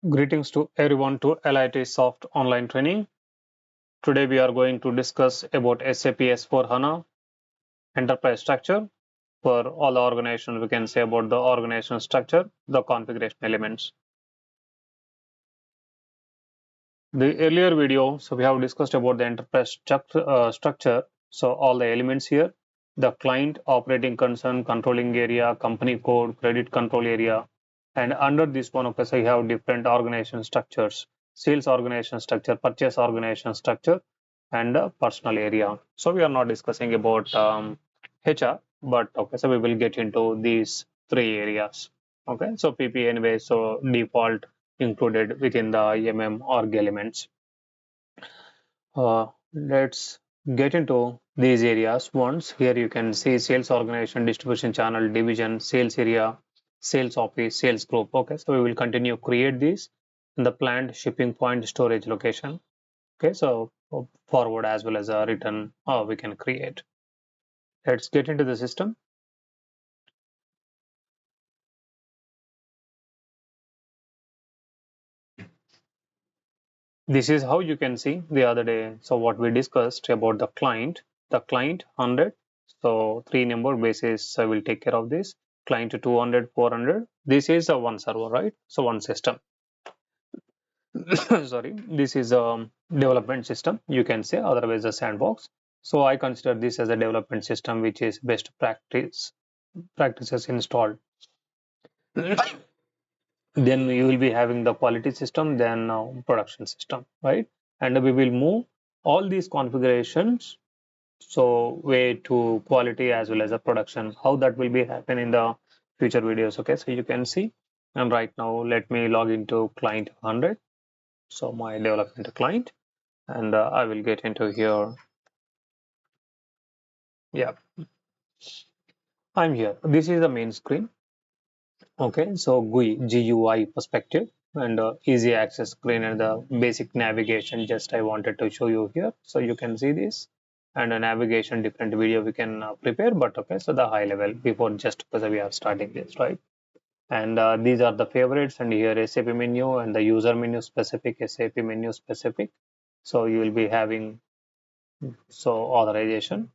Greetings to everyone to LITSOFT online training. Today we are going to discuss about SAP S/4HANA enterprise structure. For all the organizations, we can say about the organizational structure, the configuration elements. The earlier video, so we have discussed about the enterprise structure. So all the elements here, the client, operating concern, controlling area, company code, credit control area, and under this one, okay, so you have different organization structures, sales organization structure, purchase organization structure, and personal area. So we are not discussing about HR, but okay, so we will get into these three areas. Okay, so PP anyway, so default included within the MM org elements. Let's get into these areas once. Here you can see sales organization, distribution channel, division, sales area, sales office, sales group. Okay, so we will continue create these in the planned shipping point storage location. Okay, so forward as well as a return we can create. Let's get into the system. This is how you can see the other day. So what we discussed about the client 100. So three number basis I will take care of this. Client 200, 400. This is a one server, right? So one system. Sorry, this is a development system. You can say otherwise a sandbox. So I consider this as a development system which is best practices installed. Then you will be having the quality system, then production system, right? And we will move all these configurations so way to quality as well as a production, how that will be happen in the future videos. Okay, so you can see, and right now let me log into client 100, so my development client, and I will get into here. Yeah, I'm here. This is the main screen. Okay, so GUI perspective and easy access screen and the basic navigation. Just I wanted to show you here, so you can see this and a navigation different video we can prepare. But okay, so the high level before just because we are starting this, right? And these are the favorites, and here SAP menu and the user menu specific, SAP menu specific. So you will be having so authorization,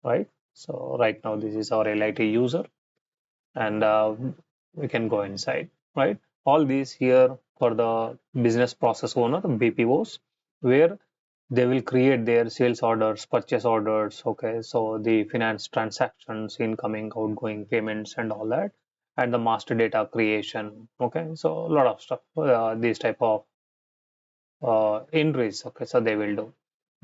right? So right now this is our LIT user, and we can go inside, right? All these here for the business process owner, BPOs, where they will create their sales orders, purchase orders, okay, so the finance transactions, incoming, outgoing payments, and all that, and the master data creation, okay, so a lot of stuff, these type of entries, okay, so they will do.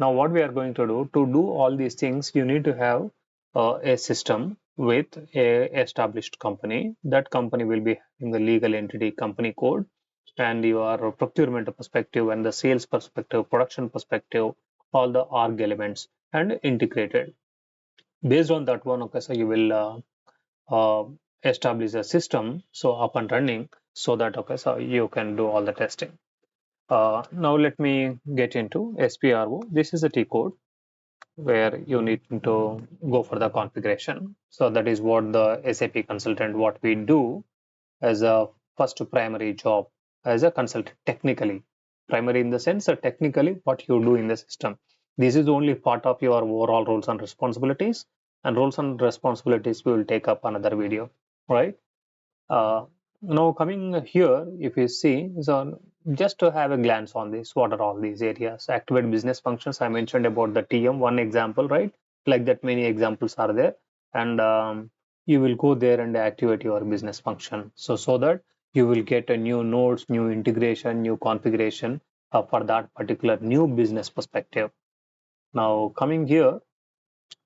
Now what we are going to do all these things, you need to have a system with a established company. That company will be having the legal entity company code and your procurement perspective and the sales perspective, production perspective, all the org elements and integrated. Based on that one, okay, so you will uh, establish a system so up and running, so that okay, so you can do all the testing. Now let me get into SPRO. This is a T code where you need to go for the configuration. So that is what the SAP consultant, what we do as a first primary job as a consultant technically. Primary in the sense that technically what you do in the system. This is only part of your overall roles and responsibilities. And roles and responsibilities we will take up another video, right? Uh, Now coming here, if you see, so just to have a glance on this, what are all these areas? Activate business functions. I mentioned about the TM, one example, right? Like that, many examples are there, and you will go there and activate your business function. So that you will get a new nodes, new integration, new configuration for that particular new business perspective. Now coming here,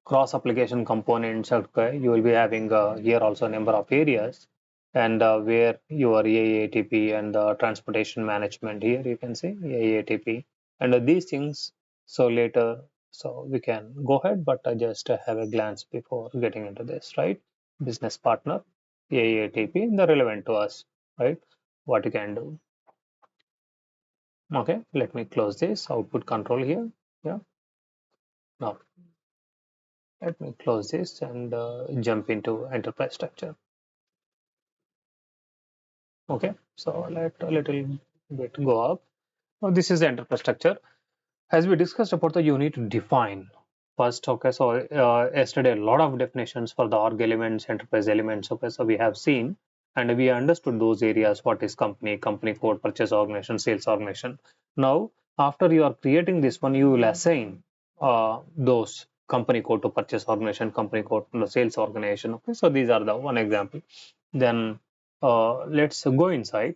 cross application components, okay, you will be having here also a number of areas, and where your AATP and the transportation management, here you can see AATP and these things. So later, so we can go ahead, but just have a glance before getting into this, right? Business partner, AATP, the relevant to us, right? What you can do. Okay, let me close this output control here. Yeah, now let me close this and jump into enterprise structure. Okay, so let a little bit go up. Now this is the enterprise structure. As we discussed about the, you need to define first. Okay, so yesterday a lot of definitions for the org elements, enterprise elements. Okay, so we have seen and we understood those areas. What is company, company code, purchase organization, sales organization. Now, after you are creating this one, you will assign those company code to purchase organization, company code to the sales organization. Okay, so these are the one example. Then let's go inside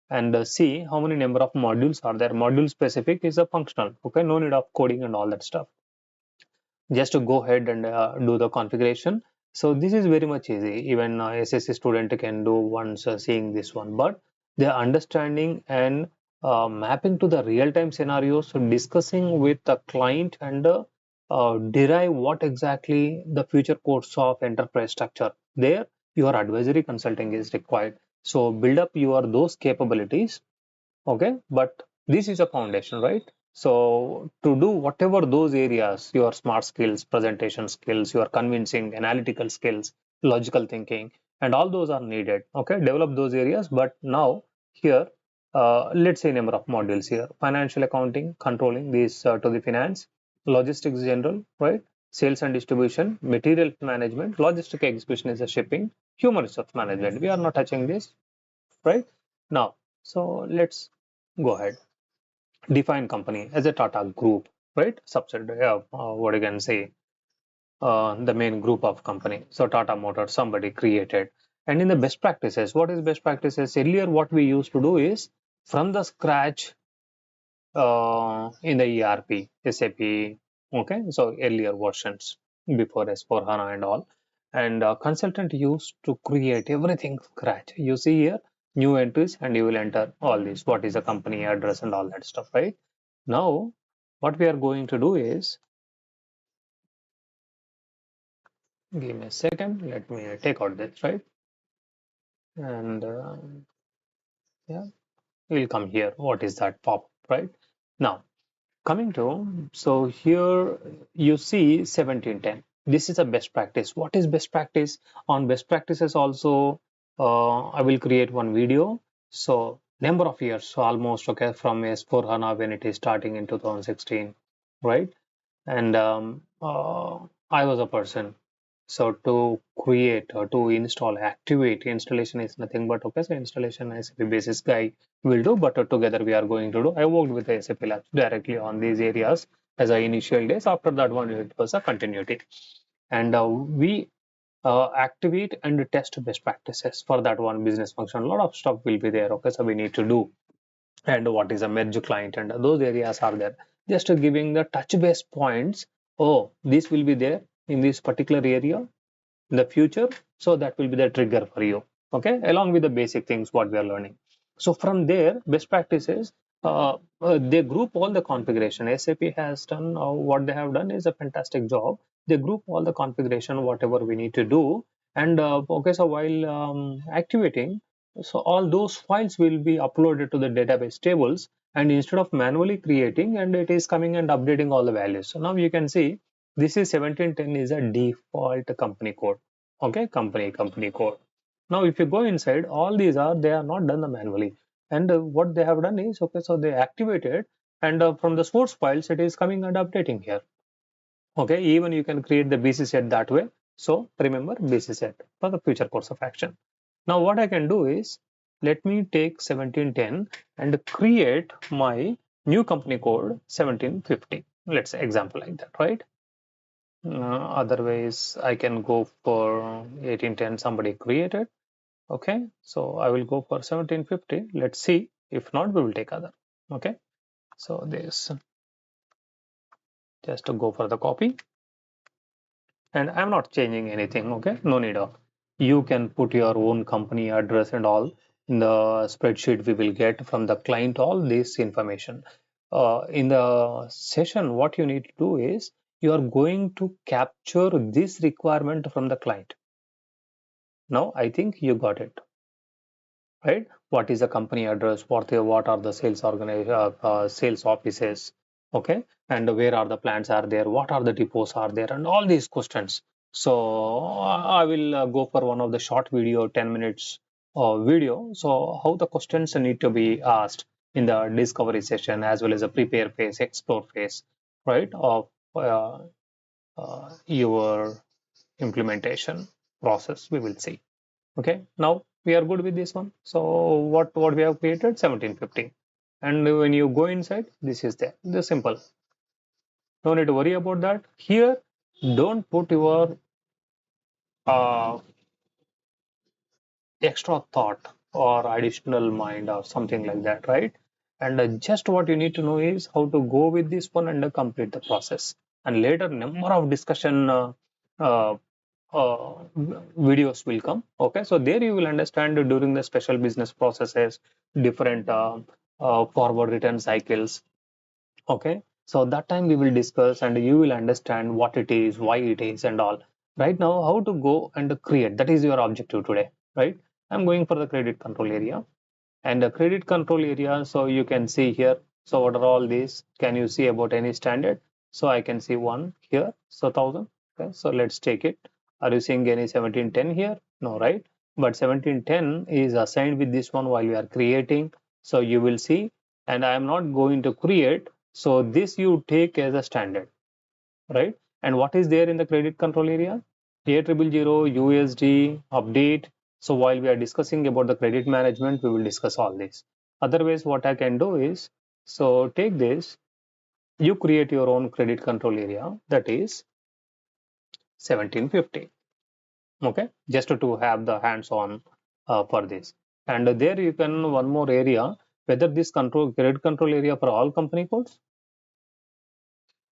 and see how many number of modules are there. Module specific is a functional. Okay, no need of coding and all that stuff. Just to go ahead and do the configuration. So this is very much easy. Even SSC student can do once seeing this one, but the understanding and mapping to the real-time scenarios, so discussing with the client and derive what exactly the future course of enterprise structure. There, your advisory consulting is required. So build up your those capabilities. Okay, but this is a foundation, right? So to do whatever those areas, your smart skills, presentation skills, your convincing analytical skills, logical thinking, and all those are needed. Okay, develop those areas. But now here, let's say number of modules here: financial accounting, controlling these to the finance, logistics general, right? Sales and distribution, material management, logistic execution is a shipping, human resource management. We are not touching this, right? Now, so let's go ahead. Define company as a Tata group, right? Subsidiary, what you can say, the main group of company. So Tata Motors, somebody created. And in the best practices, what is best practices? Earlier, what we used to do is from the scratch in the ERP, SAP, okay? So earlier versions before S4 HANA and all. And consultant used to create everything scratch. You see here, new entries and you will enter all this. What is the company address and all that stuff, right? Now, what we are going to do is, give me a second, let me take out this, right? And yeah, we'll come here. What is that pop, right? Now, coming to, so here you see 1710. This is a best practice. What is best practice? On best practices also, I will create one video. So number of years, so almost okay from S4 HANA when it is starting in 2016, right? And I was a person. So to create or to install, activate, installation is nothing but okay. So installation SAP basis guy will do, but together we are going to do. I worked with the SAP Labs directly on these areas as I initial days. After that one, it was a continuity, and we activate and test best practices for that one business function. A lot of stuff will be there. Okay, so we need to do, and what is a merge client, and those areas are there. Just giving the touch base points. Oh, this will be there in this particular area in the future, so that will be the trigger for you, okay, along with the basic things what we are learning. So from there, best practices, they group all the configuration. SAP has done, what they have done is a fantastic job. They group all the configuration whatever we need to do, and okay, so while activating, so all those files will be uploaded to the database tables, and instead of manually creating, and it is coming and updating all the values. So now you can see this is 1710 is a default company code. Okay, company code. Now if you go inside, all these are, they are not done manually, and what they have done is, okay, so they activated, and from the source files it is coming and updating here. Okay, even you can create the BC set that way. So remember BC set for the future course of action. Now what I can do is, let me take 1710 and create my new company code 1750. Let's say example like that, right? Otherwise, I can go for 1810, somebody created. Okay, so I will go for 1750. Let's see. If not, we will take other. Okay, so this, just to go for the copy. And I'm not changing anything. Okay, no need of. You can put your own company address and all in the spreadsheet we will get from the client, all this information. In the session, what you need to do is, you are going to capture this requirement from the client. Now I think you got it, right? What is the company address? What are the sales offices? Okay, and where are the plants are there? What are the depots are there? And all these questions. So I will go for one of the short video, 10 minutes video. So how the questions need to be asked. in the discovery session as well as a prepare phase, explore phase, right, of your implementation process, we will see. Okay, now we are good with this one. So what we have created 1750, and when you go inside, this is there. This simple. No need to worry about that. Here, don't put your uh, extra thought or additional mind or something like that, right? And just what you need to know is how to go with this one and complete the process. And later, number of discussion uh, videos will come. Okay, so there you will understand during the special business processes, different forward return cycles. Okay, so that time we will discuss and you will understand what it is, why it is, and all. Right now, how to go and create, that is your objective today, right? I'm going for the credit control area, and the credit control area, so you can see here. So what are all these? Can you see about any standard? So I can see one here, so 1000. Okay, so let's take it. Are you seeing any 1710 here? No, right? But 1710 is assigned with this one while we are creating. So you will see, and I am not going to create. So this you take as a standard, right? And what is there in the credit control area? A000, USD, update. So while we are discussing about the credit management, we will discuss all this. Otherwise, what I can do is, so take this, you create your own credit control area, that is 1750. Okay, just to have the hands-on for this. And there you can one more area, whether this control credit control area for all company codes,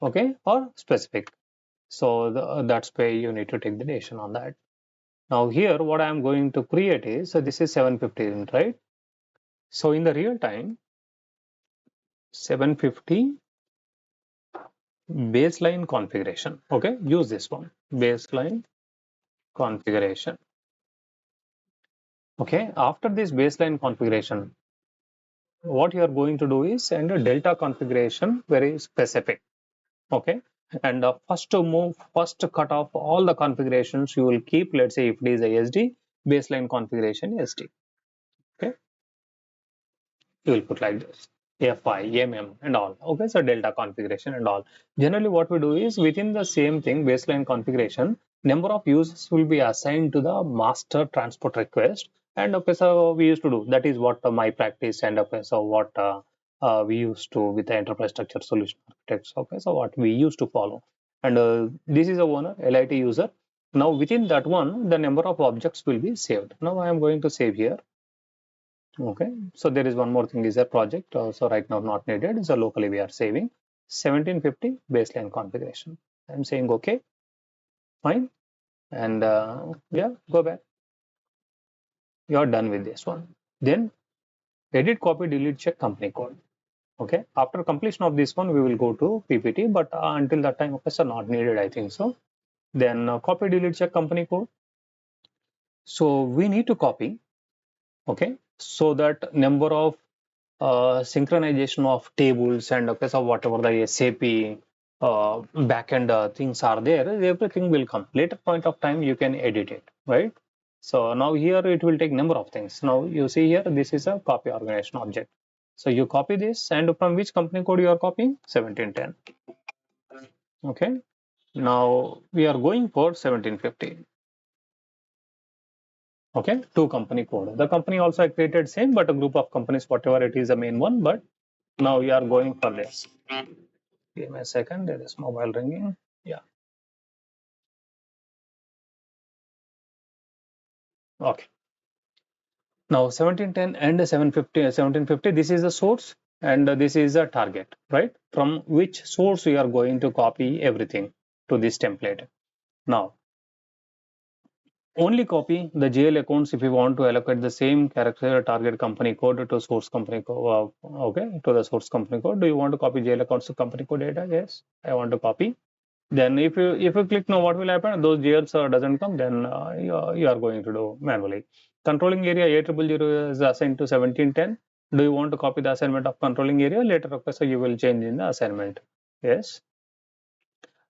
okay, or specific. So that's why you need to take the decision on that. Now here, what I'm going to create is, so this is 750, right? So in the real time, 750 baseline configuration. Okay, use this one, baseline configuration. Okay, after this baseline configuration, what you are going to do is send a delta configuration very specific. Okay, and first to move, first cut off all the configurations you will keep. Let's say if it is a SD, baseline configuration SD. Okay, you will put like this, FI, MM, and all. Okay, so delta configuration and all. Generally, what we do is within the same thing, baseline configuration, number of users will be assigned to the master transport request. And okay, so we used to do that is what my practice, and okay, so what we used to with the enterprise structure solution architects. Okay, so what we used to follow. And this is a owner, LIT user. Now within that one, the number of objects will be saved. Now I am going to save here. Okay, so there is one more thing is a project. So right now not needed. So locally we are saving 1750 baseline configuration. I'm saying okay, fine, and yeah, go back. You are done with this one. Then edit, copy, delete, check company code. Okay, after completion of this one, we will go to PPT. But until that time, okay, so not needed, I think so. Then copy, delete, check company code. So we need to copy. Okay, so that number of synchronization of tables and okay, so whatever the SAP backend things are there, everything will come. Later point of time, you can edit it, right? So now here it will take number of things. Now you see here, this is a copy organization object. So you copy this, and from which company code you are copying? 1710. Okay. Now we are going for 1750. Okay, two company code. The company also I created same, but a group of companies, whatever it is, the main one. But now we are going for this. Give me a second. There is mobile ringing. Yeah. Okay. Now 1710 and 1750. This is the source and this is the target, right? From which source we are going to copy everything to this template. Now, only copy the GL accounts if you want to allocate the same character target company code to source company code. Okay, to the source company code. Do you want to copy GL accounts to company code data? Yes, I want to copy. Then if you click no, what will happen? Those GLs doesn't come, then you are going to do manually. Controlling area A000 is assigned to 1710. Do you want to copy the assignment of controlling area later? Okay, so you will change in the assignment. Yes.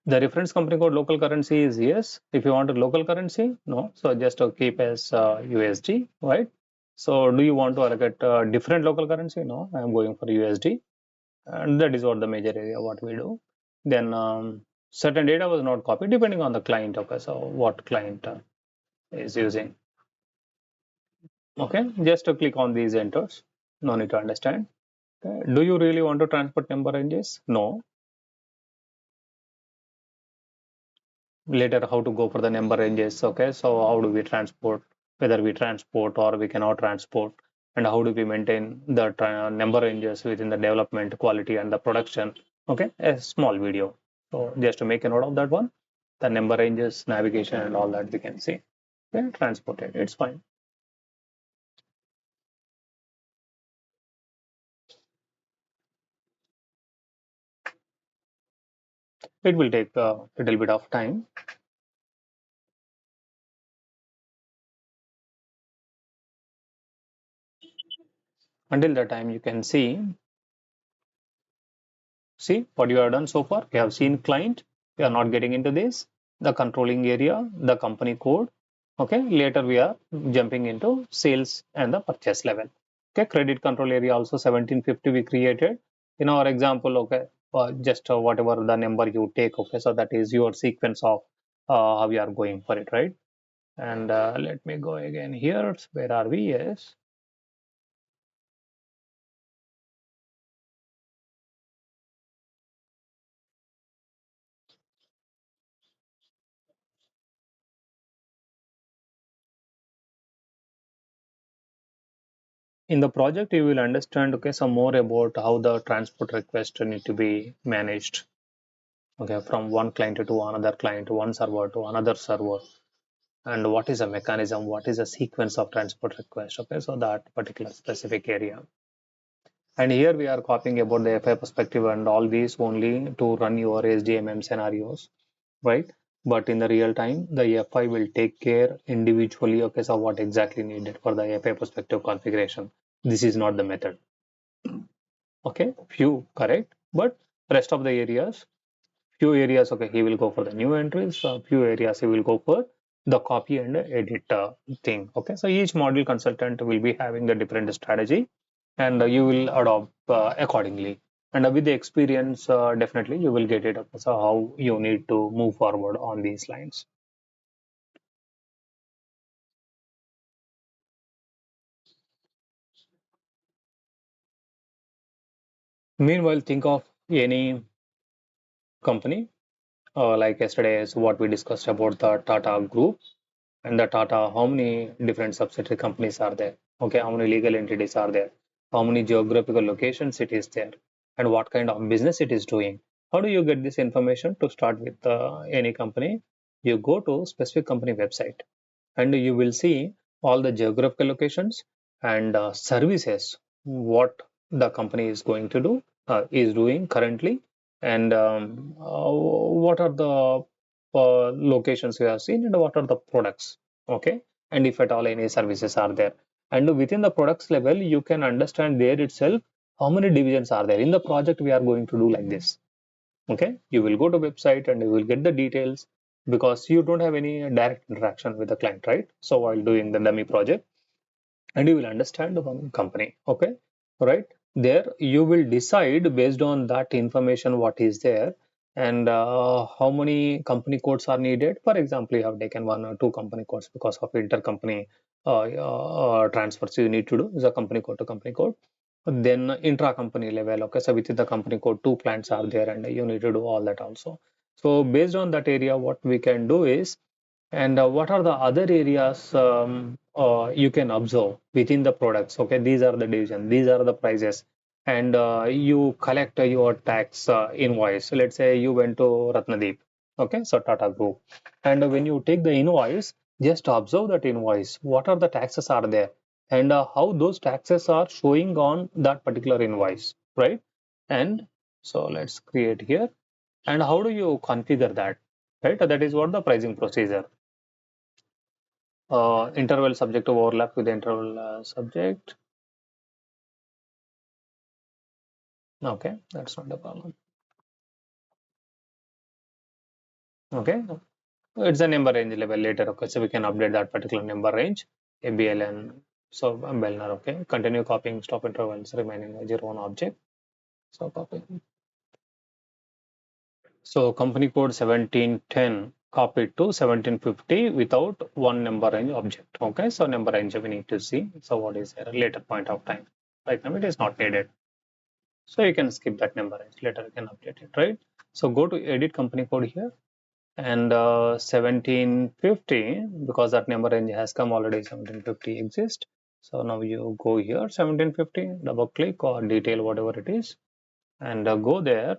The reference company code local currency is yes. If you want a local currency, no. So just keep as USD, right? So do you want to allocate different local currency? No, I am going for USD, and that is what the major area what we do. Then certain data was not copied depending on the client. Okay, so what client is using. Okay, just to click on these enters. No need to understand. Okay. Do you really want to transport number ranges? No. Later, how to go for the number ranges. Okay, so how do we transport? Whether we transport or we cannot transport, and how do we maintain the number ranges within the development, quality, and the production? Okay, a small video. So just to make a note of that one, the number ranges, navigation, and all that we can see. Okay, transported. It's fine. It will take a little bit of time. Until the time you can see what you have done so far. We have seen client. We are not getting into this. The controlling area, the company code. Okay. Later we are jumping into sales and the purchase level. Okay. Credit control area also 1750 we created. In our example, okay, just whatever the number you take. Okay. So that is your sequence of how we are going for it, right? And let me go again here. Where are we? Yes. In the project you will understand, okay, some more about how the transport request need to be managed, okay, from one client to another client, one server to another server, and what is a mechanism, what is a sequence of transport request, okay, so that particular specific area. And here we are copying about the FI perspective and all these only to run your SDMM scenarios, right? But in the real time the FI will take care individually, okay, so what exactly needed for the FI perspective configuration. This is not the method. Okay, few correct, but rest of the areas, few areas, okay, he will go for the new entries, few areas he will go for the copy and edit thing. Okay, so each module consultant will be having a different strategy, and you will adopt accordingly. And with the experience, definitely you will get it. Okay, so how you need to move forward on these lines. Meanwhile, think of any company, like yesterday is what we discussed about the Tata Group. And the Tata, how many different subsidiary companies are there? Okay, how many legal entities are there? How many geographical locations it is there? And what kind of business it is doing? How do you get this information? To start with any company, you go to specific company website and you will see all the geographical locations and services what the company is going to do, is doing currently, and what are the locations we have seen and what are the products. Okay, and if at all any services are there, and within the products level you can understand there itself how many divisions are there in the project. We are going to do like this. Okay, you will go to website and you will get the details, because you don't have any direct interaction with the client, right? So while doing the dummy project, and you will understand the one company. Okay, right, there you will decide based on that information what is there, and how many company codes are needed. For example, you have taken one or two company codes because of intercompany transfers you need to do is a company code to company code. Then intra-company level, okay, so within the company code, two plants are there and you need to do all that also. So based on that area, what we can do is, and what are the other areas you can observe within the products? Okay, these are the division, these are the prices, and you collect your tax invoice. Let's say you went to Ratnadeep, okay, so Tata Group, and when you take the invoice, just observe that invoice. What are the taxes are there, and how those taxes are showing on that particular invoice, right? And so let's create here. And how do you configure that? Right, that is what the pricing procedure. Interval subject to overlap with the interval subject. Okay, that's not a problem. Okay, it's a number range level later. Okay, so we can update that particular number range, ABLN. So Bellner, okay. Continue copying stop intervals remaining as your own object. So copy. So company code 1710 copied to 1750 without one number range object. Okay, so number range we need to see. So what is at a later point of time? Right now it is not needed. So you can skip that number range. Later you can update it, right? So go to edit company code here and 1750 because that number range has come already 1750 exists. So now you go here 1750, double click or detail whatever it is and go there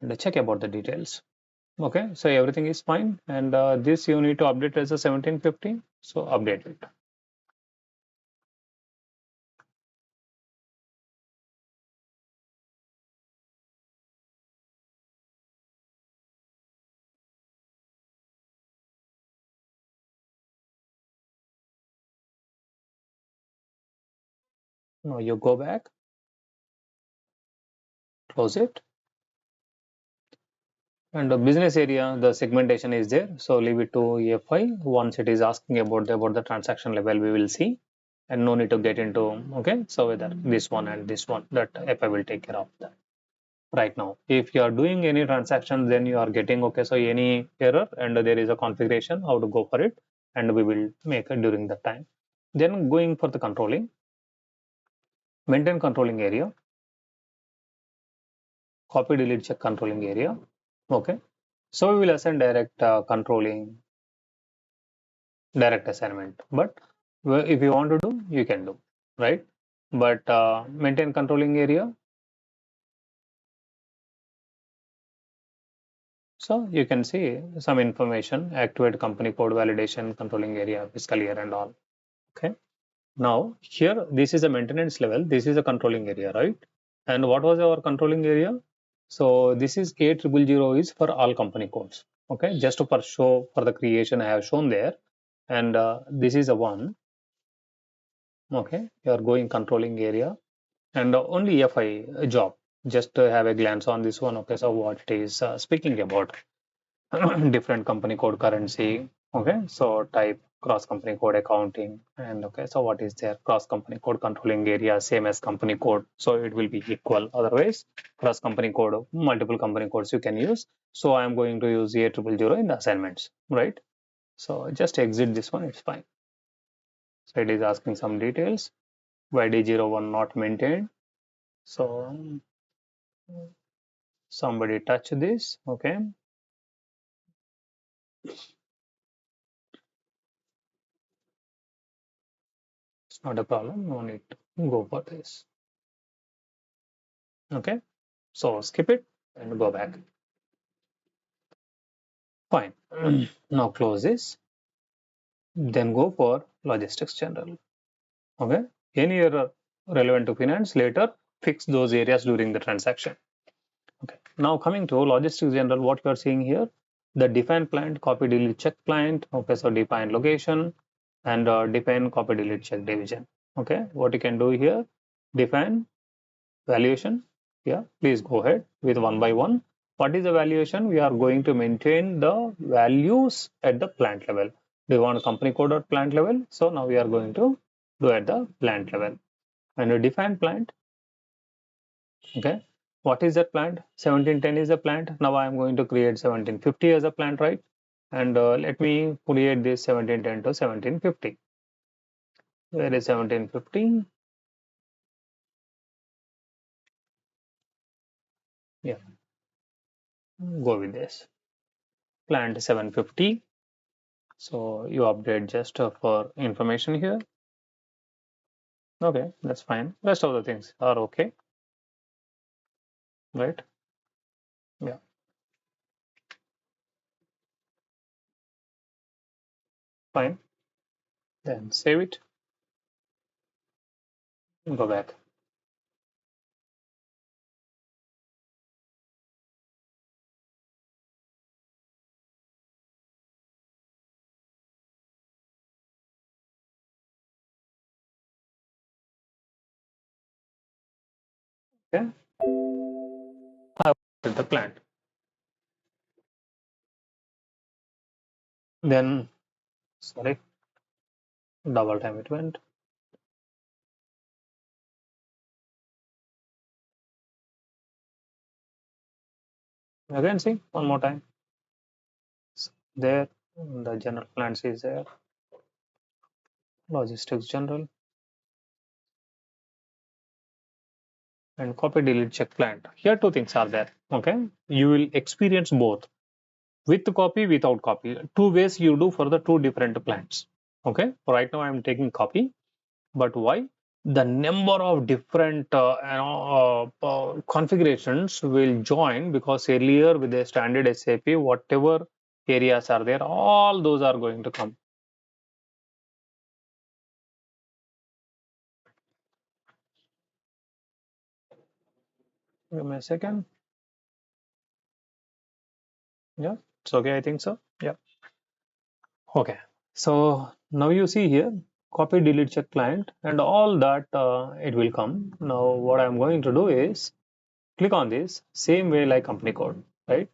and check about the details. Okay, so everything is fine and this you need to update as a 1750. So update it. Now you go back, close it. And the business area, the segmentation is there. So leave it to FI. Once it is asking about the transaction level, we will see. And no need to get into, okay, so whether this one and this one, that FI will take care of that. Right now, if you are doing any transaction, then you are getting, okay, so any error and there is a configuration, how to go for it. And we will make it during that time. Then going for the controlling, maintain controlling area, copy, delete, check controlling area. Okay. So we will assign direct controlling direct assignment, but if you want to do you can do, right? But maintain controlling area, so you can see some information, activate company code validation controlling area fiscal year and all. Okay, now here this is a maintenance level, this is a controlling area, right? And what was our controlling area? So this is A000 is for all company codes. Okay, just for show for the creation I have shown there, and this is a one. Okay, you are going controlling area and only FI job. Just to have a glance on this one. Okay, so what it is speaking about different company code currency. Okay, so type cross company code accounting and okay, so what is there cross company code controlling area same as company code, so it will be equal. Otherwise, cross company code multiple company codes you can use. So I am going to use A000 in the assignments, right? So just exit this one, it's fine. So it is asking some details. YD01 not maintained. So somebody touch this, okay? It's not a problem, no need to go for this. Okay, so skip it and go back. Fine. Now close this. Then go for logistics general. Okay, any error relevant to finance, later fix those areas during the transaction. Okay, now coming to logistics general, what you are seeing here, the define plant, copy delete check plant. Okay, so define location and define copy delete check division. Okay, what you can do here, define valuation. Yeah, please go ahead with one by one. What is the valuation? We are going to maintain the values at the plant level. Do you want company code at plant level? So now we are going to do at the plant level. And a define plant. Okay, what is that plant? 1710 is a plant. Now I am going to create 1750 as a plant, right? And let me create this 1710 to 1750. Where is 1750? Yeah, go with this. Plant 750. So you update just for information here. Okay, that's fine. Rest of the things are okay, right? Yeah, fine. Then save it, go back. Okay, I updated the plant. Then, sorry, double time it went. Again, see one more time. There, the general plans is there, logistics general, and copy delete check plant. Here two things are there. Okay, you will experience both with copy, without copy. Two ways you do for the two different plants. Okay, right now I am taking copy, but why? The number of different configurations will join, because earlier with the standard SAP, whatever areas are there, all those are going to come. Give me a second. Yeah, it's okay. I think so. Yeah. Okay. So now you see here, copy delete check client and all that it will come. Now what I'm going to do is click on this same way like company code, right?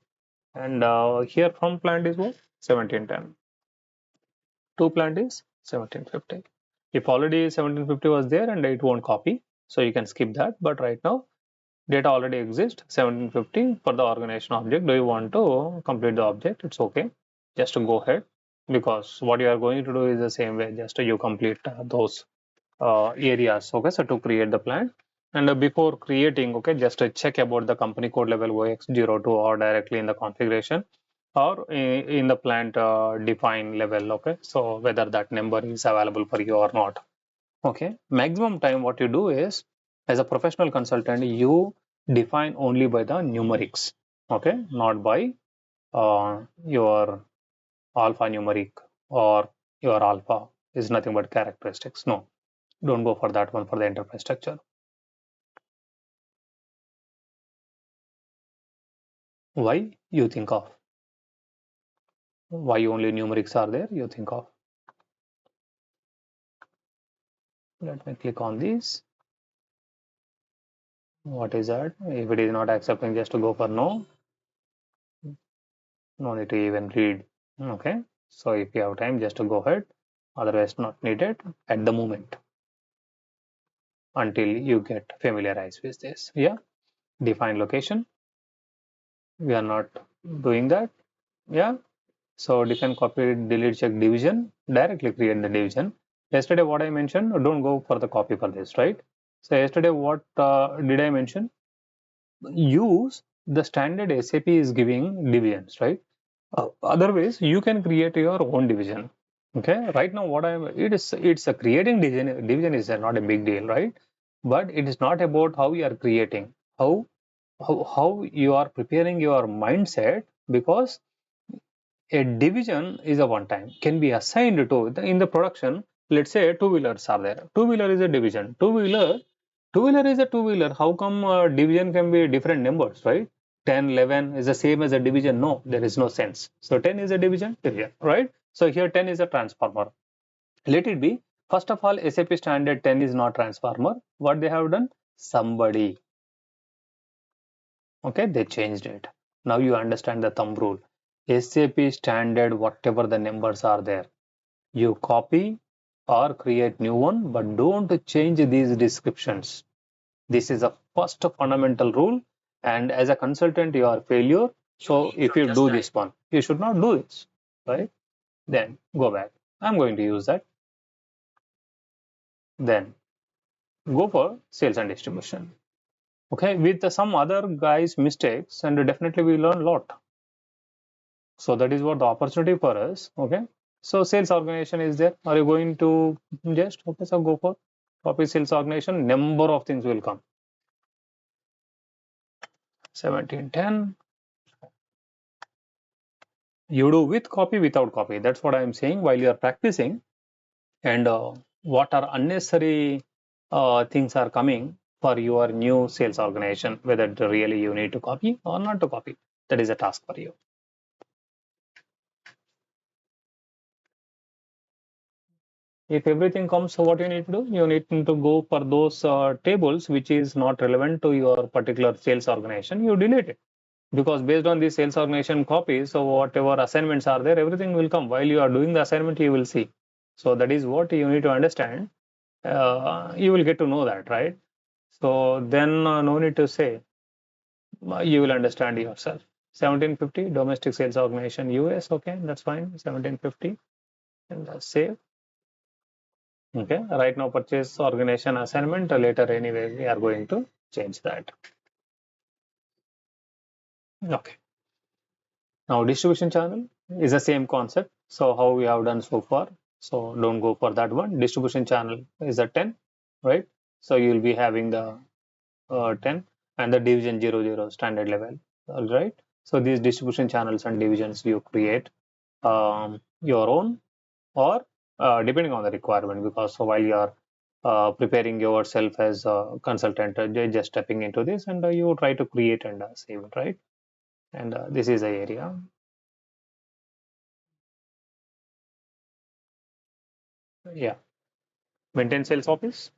And here from plant is what? 1710. To plant is 1750. If already 1750 was there and it won't copy, so you can skip that. But right now data already exists 1750 for the organization object. Do you want to complete the object? It's okay. Just to go ahead, because what you are going to do is the same way. Just you complete those areas. Okay, so to create the plan, and before creating, okay, just check about the company code level OX02 or directly in the configuration or in the plant define level. Okay, so whether that number is available for you or not. Okay, maximum time what you do is, as a professional consultant, you define only by the numerics. Okay, not by your alphanumeric or your alpha is nothing but characteristics. No, don't go for that one for the enterprise structure. Why you think of? Why only numerics are there? You think of. Let me click on this. What is that? If it is not accepting, just to go for no. No need to even read. Okay. So if you have time, just to go ahead. Otherwise, not needed at the moment until you get familiarized with this. Yeah. Define location. We are not doing that. Yeah. So define copy delete check division. Directly create the division. Yesterday, what I mentioned, don't go for the copy for this, right? So yesterday, what did I mention? Use the standard SAP is giving divisions, right? Otherwise, you can create your own division. Okay. Right now, what I'm it's a creating division. Division is not a big deal, right? But it is not about how you are creating, how you are preparing your mindset, because a division is a one time can be assigned to in the production. Let's say two-wheelers are there. Two-wheeler is a division. Two-wheeler is a two-wheeler. How come division can be different numbers, right? 10, 11 is the same as a division. No, there is no sense. So 10 is a division here, right? So here 10 is a transformer. Let it be. First of all, SAP standard 10 is not transformer. What they have done? Somebody, okay, they changed it. Now you understand the thumb rule. SAP standard, whatever the numbers are there, you copy or create new one, but don't change these descriptions. This is a first fundamental rule, and as a consultant you are failure. So if you do this one, you should not do this, right? Then go back. I'm going to use that. Then go for sales and distribution. Okay, with some other guys mistakes, and definitely we learn a lot. So that is what the opportunity for us. Okay, so sales organization is there. Are you going to just, okay, so go for copy sales organization, number of things will come. 1710, you do with copy, without copy. That's what I am saying while you are practicing. And what are unnecessary things are coming for your new sales organization, whether really you need to copy or not to copy. That is a task for you. If everything comes, so what you need to do? You need to go for those tables which is not relevant to your particular sales organization. You delete it, because based on the sales organization copy, so whatever assignments are there, everything will come. While you are doing the assignment, you will see. So that is what you need to understand. You will get to know that, right? So then no need to say, you will understand yourself. 1750 domestic sales organization US. Okay, that's fine. 1750 and save. Okay, right now purchase organization assignment. Later, anyway, we are going to change that. Okay. Now distribution channel is the same concept. So how we have done so far. So don't go for that one. Distribution channel is a 10, right? So you will be having the 10 and the division 00 standard level. All right. So these distribution channels and divisions you create your own or depending on the requirement, because so while you are preparing yourself as a consultant, just stepping into this and you try to create and save it, right? And this is the area. Yeah. Maintain sales office.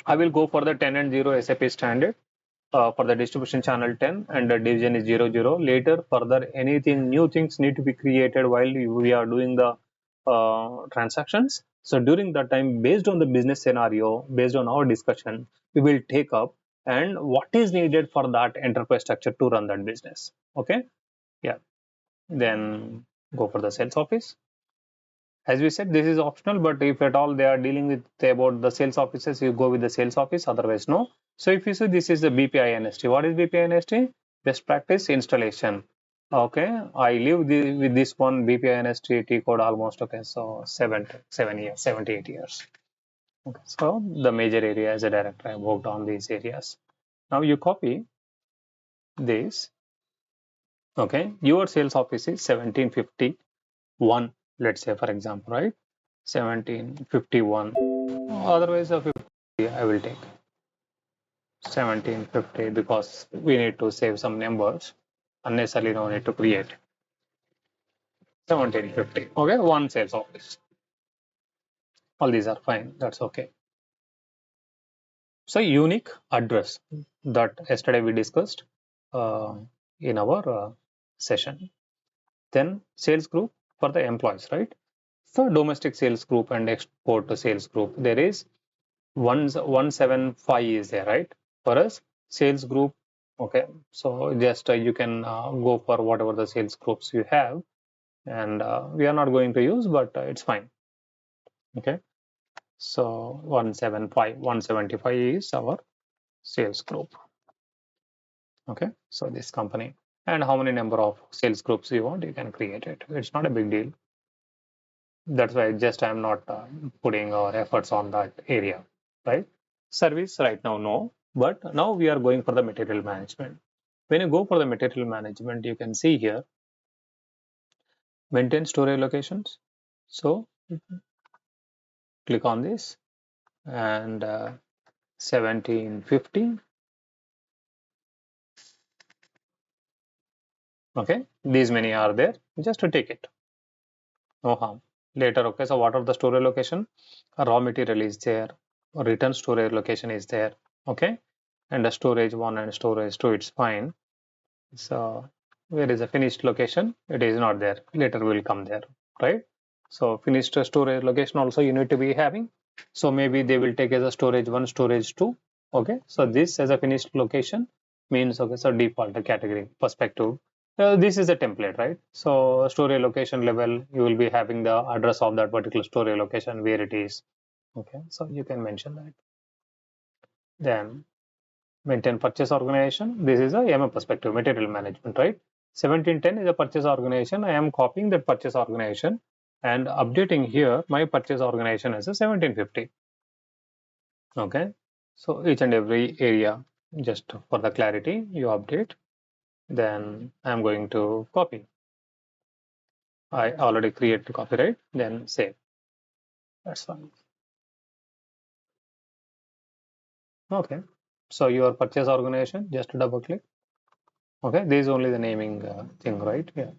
I will go for the 10 and 0 SAP standard for the distribution channel 10 and the division is 00. Later, further anything new things need to be created while we are doing the transactions. So during that time, based on the business scenario, based on our discussion, we will take up and what is needed for that enterprise structure to run that business. Okay. Yeah. Then go for the sales office. As we said, this is optional, but if at all they are dealing with about the sales offices, you go with the sales office, otherwise no. So if you see, this is the BPI-NST. What is BPI-NST? Best practice installation. Okay, I live with this one BPI-NST T code almost, okay, so 7 years, 7 to 8 years. Okay, so the major area as a director, I worked on these areas. Now you copy this. Okay, your sales office is 1751, let's say, for example, right? 1751. Otherwise, a 50 I will take 1750 because we need to save some numbers. Unnecessarily, no need to create 1750. Okay, one sales office. All these are fine. That's okay. So, unique address that yesterday we discussed uh, in our session. Then, sales group for the employees, right? So, domestic sales group and export sales group. There is 175 is there, right? For us, sales group. Okay, so just you can go for whatever the sales groups you have, and we are not going to use, but it's fine. Okay, so 175, 175 is our sales group. Okay, so this company, and how many number of sales groups you want, you can create it. It's not a big deal. That's why just I'm not putting our efforts on that area, right? Service right now, no, but now we are going for the material management. When you go for the material management, you can see here, maintain storage locations. So click on this and 1750. Okay, these many are there, just to take it, no harm. Later, okay, so what are the storage location? Raw material is there, return storage location is there, okay, and the storage 1 and storage 2, it's fine. So where is the finished location? It is not there. Later will come there, right? So finished storage location also you need to be having. So maybe they will take as a storage 1, storage 2. Okay. So this as a finished location means, okay, so default category perspective. This is a template, right? So storage location level, you will be having the address of that particular storage location where it is. Okay. So you can mention that. Then maintain purchase organization. This is a MM perspective, material management, right? 1710 is a purchase organization. I am copying that purchase organization and updating here my purchase organization as a 1750. Okay. So each and every area, just for the clarity, you update. Then I'm going to copy. I already create the copy, right? Then save. That's fine. Okay. So your purchase organization, just double click. Okay. This is only the naming thing, right? Yeah.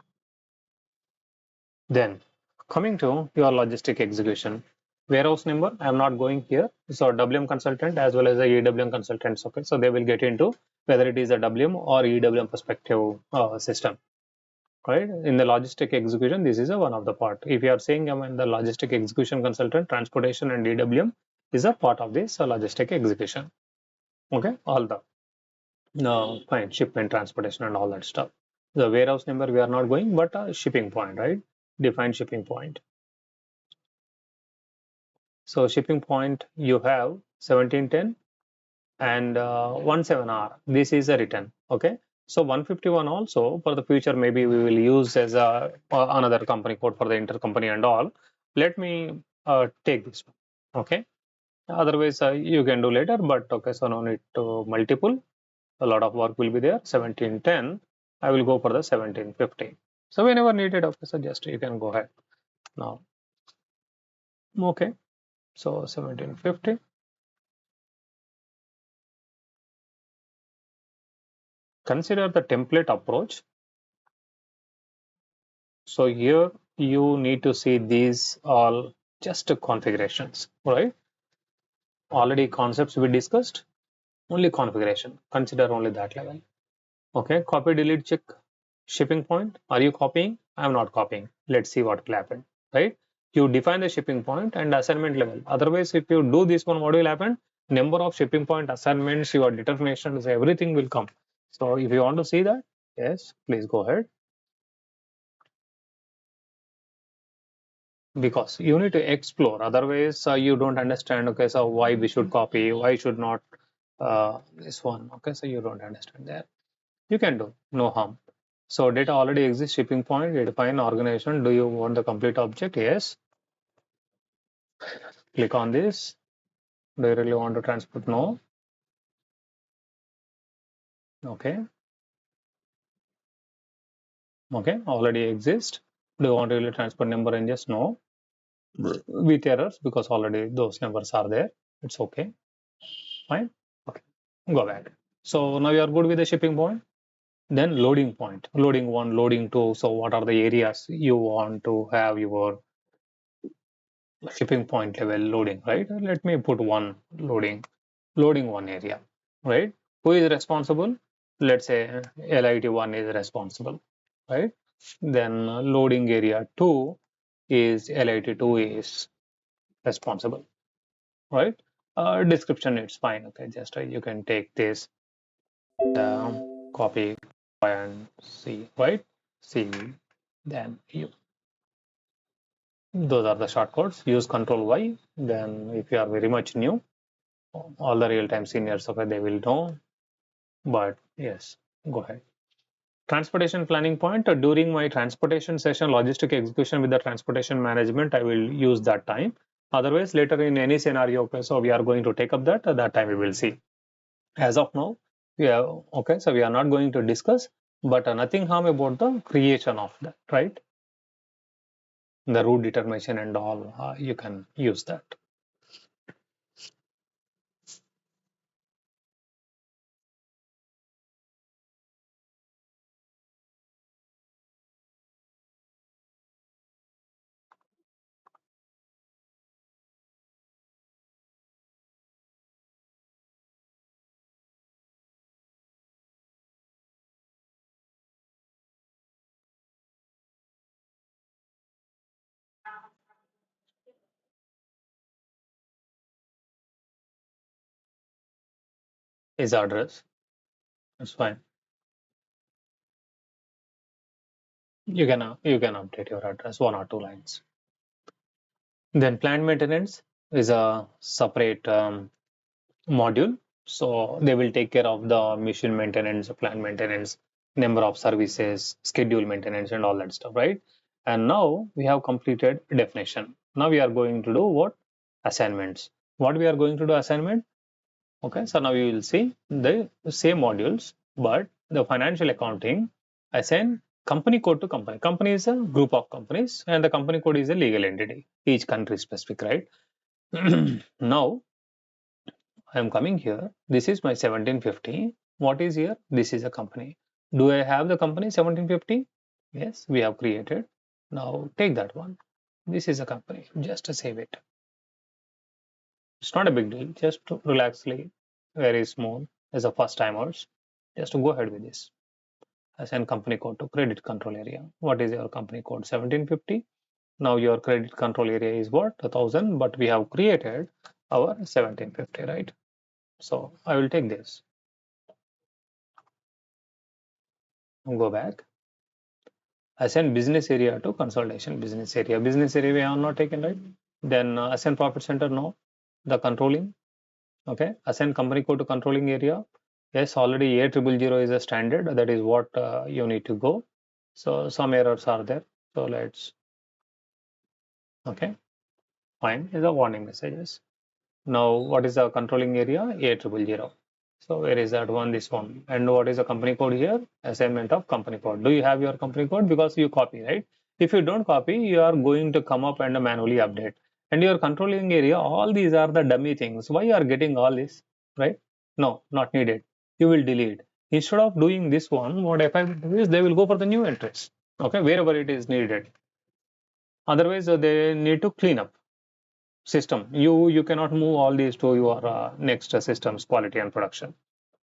Then coming to your logistic execution, warehouse number, I'm not going here. So WM consultant as well as the EWM consultants. Okay, so they will get into whether it is a WM or EWM perspective system. Right, in the logistic execution, this is a one of the part. If you are saying I'm in the logistic execution consultant, transportation and EWM is a part of this logistic execution. Okay, all the fine shipment, transportation, and all that stuff. The warehouse number we are not going, but a shipping point, right? Define shipping point. So shipping point you have 1710 and 17R. This is a return. Okay. So 151 also for the future maybe we will use as a another company code for the intercompany and all. Let me take this one. Okay. Otherwise you can do later, but okay. So no need to multiple. A lot of work will be there. 1710. I will go for the 1750. So whenever needed, okay. So just you can go ahead now. Okay. So 1750. Consider the template approach. So here you need to see these all just configurations, right? Already concepts we discussed, only configuration. Consider only that level. Okay, copy, delete, check. Shipping point. Are you copying? I'm not copying. Let's see what will happen, right? You define the shipping point and assignment level. Otherwise, if you do this one, what will happen? Number of shipping point assignments, your determinations, everything will come. So if you want to see that, yes, please go ahead. Because you need to explore, otherwise you don't understand. Okay, so why we should copy, why should not this one. Okay, so you don't understand that. You can do, no harm. So data already exists, shipping point, you define organization. Do you want the complete object? Yes. Click on this. Do you really want to transport? No. Okay. Okay, already exist. Do you want to really transport number and just no with errors because already those numbers are there. It's okay. Fine. Okay, go back. So now you are good with the shipping point. Then loading point, loading one, loading two. So what are the areas you want to have your shipping point level loading, right? Let me put one loading one area, right? Who is responsible? Let's say LIT1 is responsible, right? Then loading area 2 is LIT2 is responsible, right? Description, it's fine. Okay, just you can take this down, copy and see, right? See, then you. Those are the shortcuts. Use Control Y. Then, if you are very much new, all the real-time seniors, okay, they will know. But yes, go ahead. Transportation planning point. During my transportation session, logistic execution with the transportation management, I will use that time. Otherwise, later in any scenario, okay, so we are going to take up that. At that time, we will see. As of now, yeah, okay, so we are not going to discuss, but nothing harm about the creation of that, right? The route determination and all, you can use that. Is address. That's fine. You can update your address 1 or 2 lines. Then plant maintenance is a separate module. So they will take care of the machine maintenance, plant maintenance, number of services, schedule maintenance, and all that stuff, right? And now we have completed definition. Now we are going to do what? Assignments. What we are going to do assignment? Okay, so now you will see the same modules, but the financial accounting assign company code to company. Company is a group of companies, and the company code is a legal entity, each country specific, right? Now I am coming here. This is my 1750. What is here? This is a company. Do I have the company 1750? Yes, we have created. Now take that one. This is a company. Just to save it. It's not a big deal. Just to relaxly, very small as a first timers. Just to go ahead with this. Assign company code to credit control area. What is your company code? 1750. Now your credit control area is what? 1000, but we have created our 1750, right? So I will take this. Go back. Assign business area to consolidation. Business area we have not taken, right? Then assign profit center, no. The controlling, okay. Assign company code to controlling area. Yes, already A000 is a standard. That is what you need to go. So some errors are there. So let's, okay, fine. Is a warning messages. Now, what is the controlling area? A000. So where is that one? This one. And what is the company code here? Assignment of company code. Do you have your company code? Because you copy, right? If you don't copy, you are going to come up and manually update. And your controlling area, all these are the dummy things. Why you are getting all this, right? No, not needed. You will delete. Instead of doing this one, what FI will do is they will go for the new entries. Okay, wherever it is needed. Otherwise, they need to clean up system. You cannot move all these to your next systems quality and production.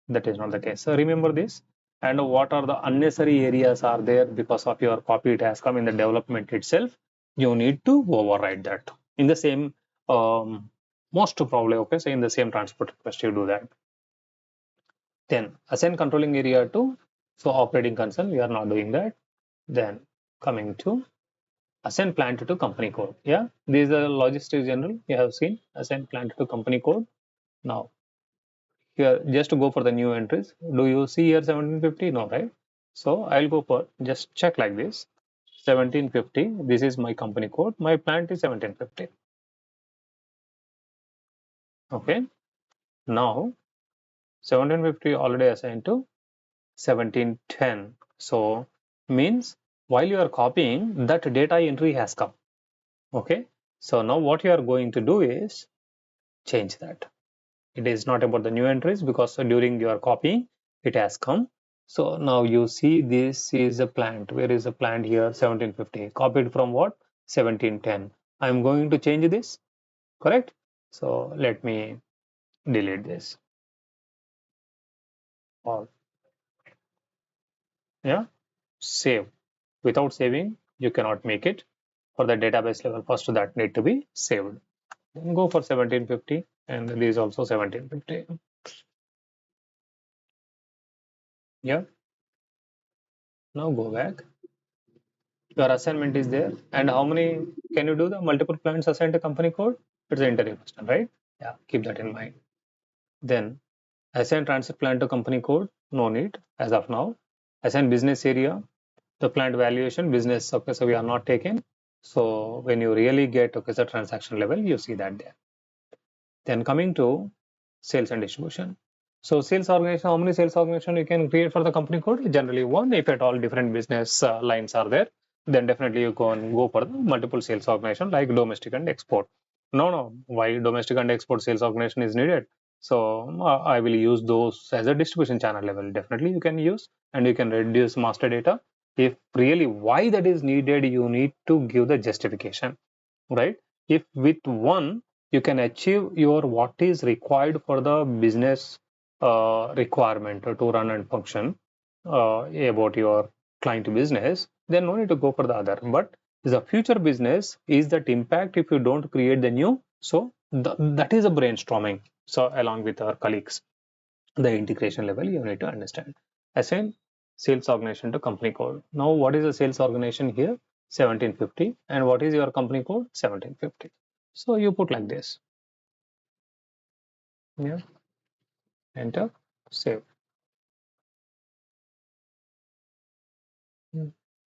That is not the case. So remember this. And what are the unnecessary areas are there because of your copy it has come in the development itself. You need to override that in the same most probably, okay. So in the same transport request you do that. Then assign controlling area to, so operating concern we are not doing that. Then coming to assign plant to company code. Yeah, these are logistics general you have seen. Assign plant to company code. Now here just to go for the new entries. Do you see here 1750? No, right? So I'll go for just check like this. 1750, this is my company code. My plant is 1750. Okay, now 1750 already assigned to 1710. So means while you are copying, that data entry has come. Okay, so now what you are going to do is change that. It is not about the new entries because during your copying it has come. So now you see this is a plant. Where is the plant here? 1750 copied from what? 1710. I'm going to change this, correct? So let me delete this. Or yeah, save. Without saving you cannot make it. For the database level, first that need to be saved. Then go for 1750 and this is also 1750. Yeah, now go back. Your assignment is there. And how many can you do the multiple plants assigned to company code? It's an interview question, right? Yeah, keep that in mind. Then assign transit plan to company code, no need as of now. Assign business area, the plant valuation, business, okay, so we are not taking. So when you really get, okay, the transaction level, you see that there. Then coming to sales and distribution. So sales organization, how many sales organization you can create for the company code? Generally one. If at all different business lines are there, then definitely you can go for the multiple sales organization like domestic and export. No, why domestic and export sales organization is needed? So I will use those as a distribution channel level. Definitely you can use, and you can reduce master data. If really why that is needed, you need to give the justification, right? If with one you can achieve your what is required for the business requirement to run and function about your client business, then no need to go for the other. But the future business is that impact if you don't create the new. So that is a brainstorming. So along with our colleagues, the integration level you need to understand. Assign sales organization to company code. Now what is the sales organization here? 1750. And what is your company code? 1750. So you put like this. Yeah, enter, save.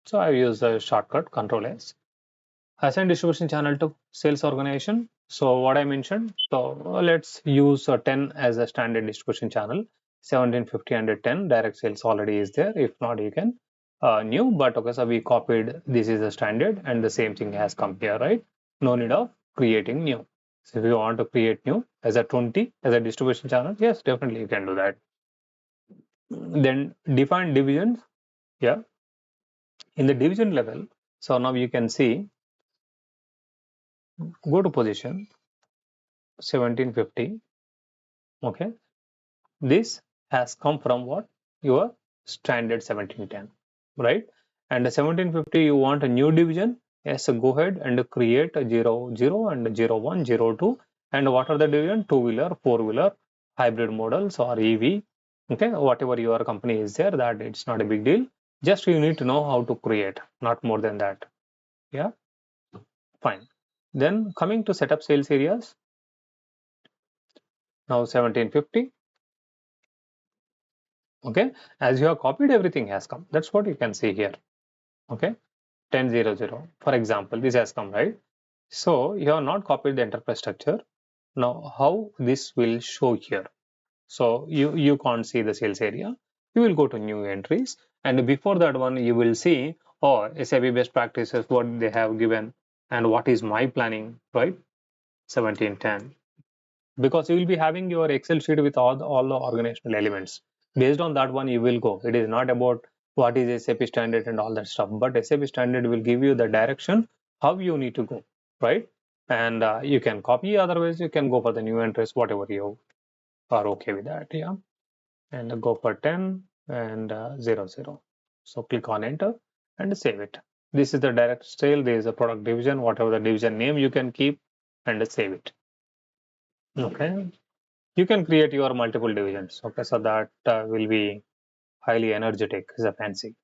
So I use the shortcut Control S. Assign distribution channel to sales organization. So what I mentioned, so let's use 10 as a standard distribution channel. 1750 and 10 direct sales already is there. If not, you can new, but okay, so we copied, this is a standard and the same thing has come here, right? No need of creating new. So if you want to create new as a 20 as a distribution channel, yes, definitely you can do that. Then define divisions. Yeah, in the division level, so now you can see, go to position 1750. Okay, this has come from what? Your standard 1710, right? And the 1750 you want a new division. Yes, so go ahead and create a 00 and 01, 02. And what are the division? Two-wheeler, four-wheeler, hybrid models or EV. Okay, whatever your company is there, that it's not a big deal. Just you need to know how to create, not more than that. Yeah, fine. Then coming to setup sales areas, now 1750. Okay, as you have copied, everything has come. That's what you can see here. Okay, 1000. For example, this has come, right? So you have not copied the enterprise structure. Now, how this will show here? So you can't see the sales area. You will go to new entries, and before that one, you will see, oh, SAP best practices, what they have given, and what is my planning, right? 1710. Because you will be having your Excel sheet with all the organizational elements. Based on that one, you will go. It is not about what is SAP standard and all that stuff, but SAP standard will give you the direction how you need to go, right? And you can copy, otherwise you can go for the new entries, whatever you are okay with that. Yeah, and go for 10 and 00. So click on enter and save it. This is the direct sale. There is a product division, whatever the division name you can keep and save it. Okay, you can create your multiple divisions. Okay, so that will be highly energetic, is a fancy.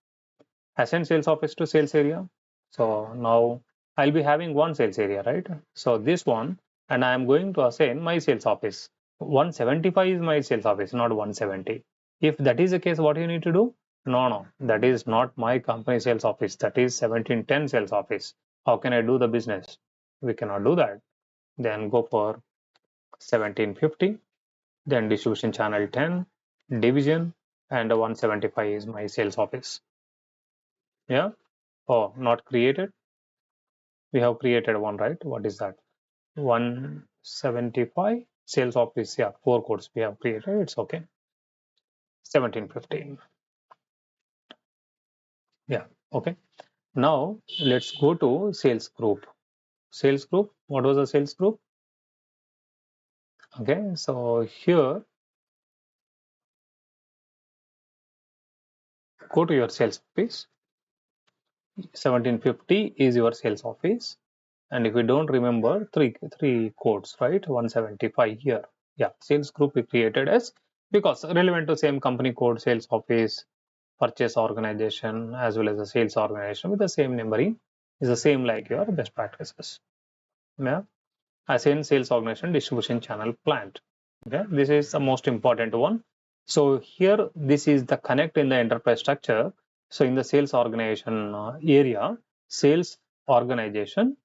Assign sales office to sales area. So now I'll be having one sales area, right? So this one, and I am going to assign my sales office. 175 is my sales office, not 170. If that is the case, what you need to do? No, that is not my company sales office. That is 1710 sales office. How can I do the business? We cannot do that. Then go for 1750. Then distribution channel 10, division, and 175 is my sales office. Yeah. Oh, not created. We have created one, right? What is that? 175 sales office. Yeah, 4 codes we have created. It's okay. 1715. Yeah. Okay. Now let's go to sales group. Sales group. What was the sales group? Okay. So here, go to your sales office. 1750 is your sales office. And if you don't remember, three codes, right? 175 here. Yeah, sales group we created as, because relevant to same company code, sales office, purchase organization, as well as the sales organization with the same numbering is the same like your best practices. Yeah, assign sales organization, distribution channel, plant. Okay, this is the most important one. So here, this is the connect in the enterprise structure. So in the sales organization area, sales organization,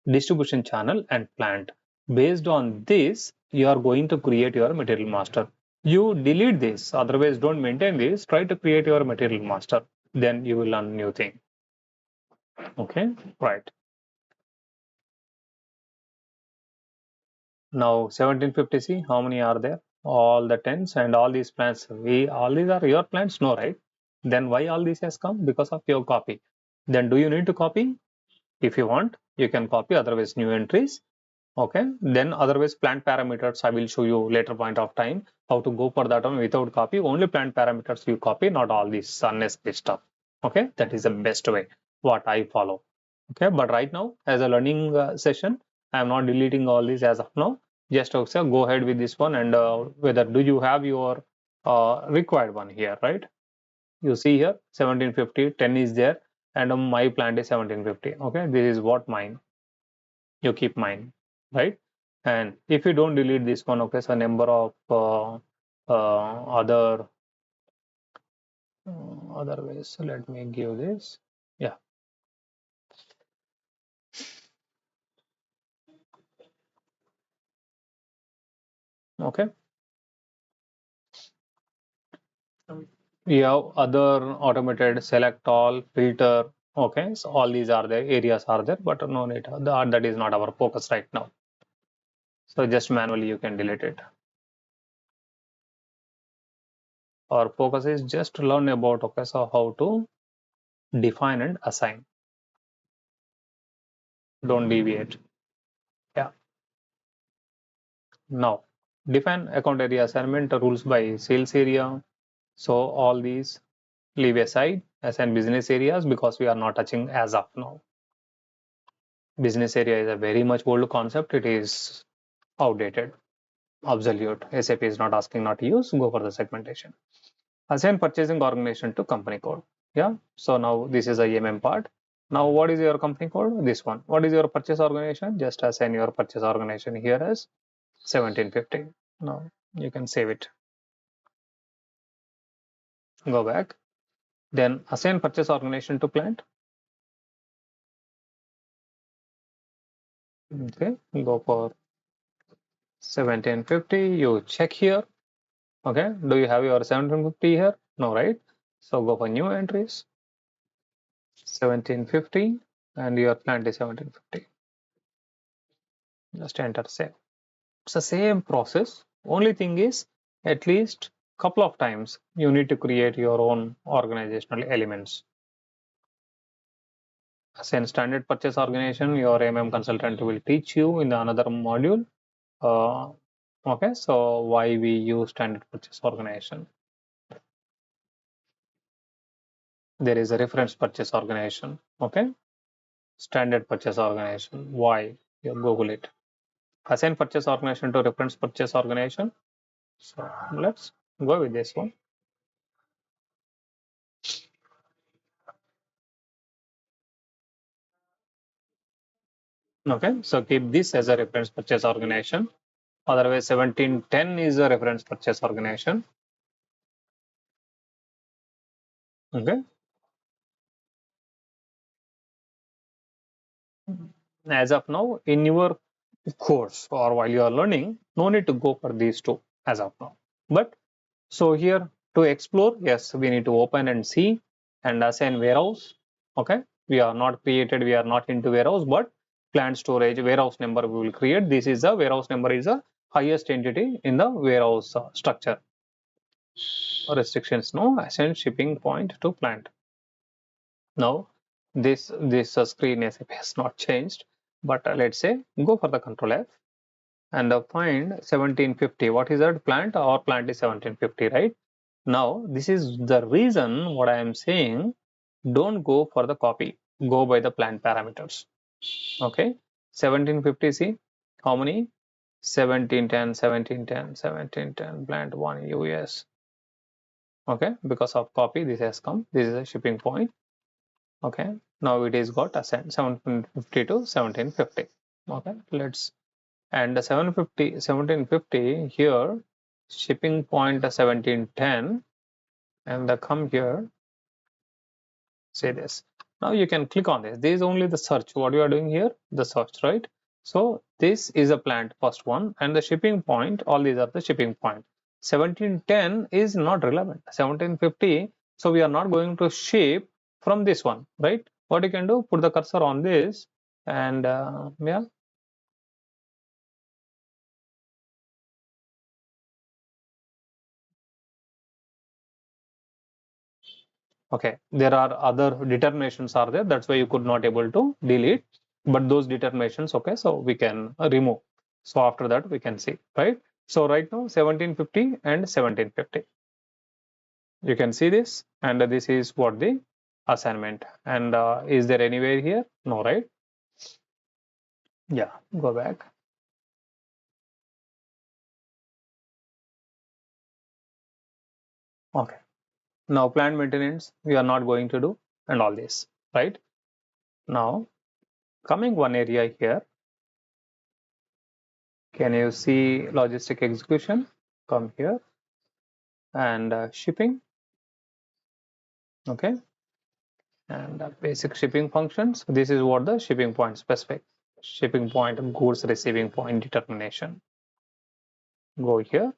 distribution channel, and plant. Based on this, you are going to create your material master. You delete this, otherwise don't maintain this. Try to create your material master. Then you will learn new thing. Okay, right. Now 1750, see how many are there? All the tens and all these plants. All these are your plants? No, right? Then why all this has come? Because of your copy. Then do you need to copy? If you want, you can copy, otherwise new entries. Okay, then otherwise plant parameters, I will show you later point of time how to go for that one without copy. Only plant parameters you copy, not all this unnecessary stuff. Okay, that is the best way what I follow. Okay, but right now as a learning session, I am not deleting all these as of now. Just also go ahead with this one, and whether do you have your required one here, right? You see here 1750, 10 is there, and my plant is 1750. Okay, this is what mine. You keep mine, right? And if you don't delete this one, okay, so number of other ways. So let me give this. Yeah. Okay. We have other automated select all, filter. Okay, so all these are there, areas are there, but no need. That is not our focus right now. So just manually you can delete it. Our focus is just to learn about, okay, so how to define and assign. Don't deviate. Yeah. Now, define account area assignment rules by sales area. So all these leave aside, assign business areas, because we are not touching as of now. Business area is a very much old concept. It is outdated, obsolete. SAP is not asking not to use. Go for the segmentation. Assign purchasing organization to company code. Yeah. So now this is a EMM part. Now what is your company code? This one. What is your purchase organization? Just assign your purchase organization here as 1750. Now you can save it. Go back. Then assign purchase organization to plant. Okay. Go for 1750. You check here. Okay. Do you have your 1750 here? No, right? So go for new entries. 1750 and your plant is 1750. Just enter save. It's the same process. Only thing is, at least couple of times you need to create your own organizational elements. As in standard purchase organization, your MM consultant will teach you in another module. Uh, okay, so why we use standard purchase organization? There is a reference purchase organization. Okay, standard purchase organization. Why? You Google it. Assign purchase organization to reference purchase organization. So let's go with this one. Okay, so keep this as a reference purchase organization. Otherwise, 1710 is a reference purchase organization. Okay, as of now, in your course or while you are learning, no need to go for these two as of now. But so here to explore, yes, we need to open and see and assign warehouse. Okay, we are not created, we are not into warehouse, but plant storage warehouse number we will create. This is the warehouse number is the highest entity in the warehouse structure. Restrictions no, assign shipping point to plant. Now this screen SAP has not changed, but let's say go for the control F and find 1750. What is that plant? Our plant is 1750, right? Now this is the reason what I am saying. Don't go for the copy. Go by the plant parameters. Okay, 1750. See how many? 1710, 1710, 1710. Plant one US. Okay, because of copy this has come. This is a shipping point. Okay, now it is got assigned 1750 to 1750. Okay, let's and 750 1750 here shipping point 1710 and come here, say this. Now you can click on this. This is only the search. What you are doing here, the search, right? So this is a plant first one and the shipping point, all these are the shipping point. 1710 is not relevant. 1750, so we are not going to ship from this one, right? What you can do, put the cursor on this and yeah. Okay, there are other determinations are there. That's why you could not able to delete. But those determinations, okay, so we can remove. So after that we can see, right? So right now 1750 and 1750. You can see this, and this is what the assignment. And is there anywhere here? No, right? Yeah, go back. Okay. Now plant maintenance we are not going to do and all this, right? Now coming one area here. Can you see logistic execution? Come here and shipping. Okay, and basic shipping functions. This is what the shipping point specific. Shipping point goods receiving point determination. Go here,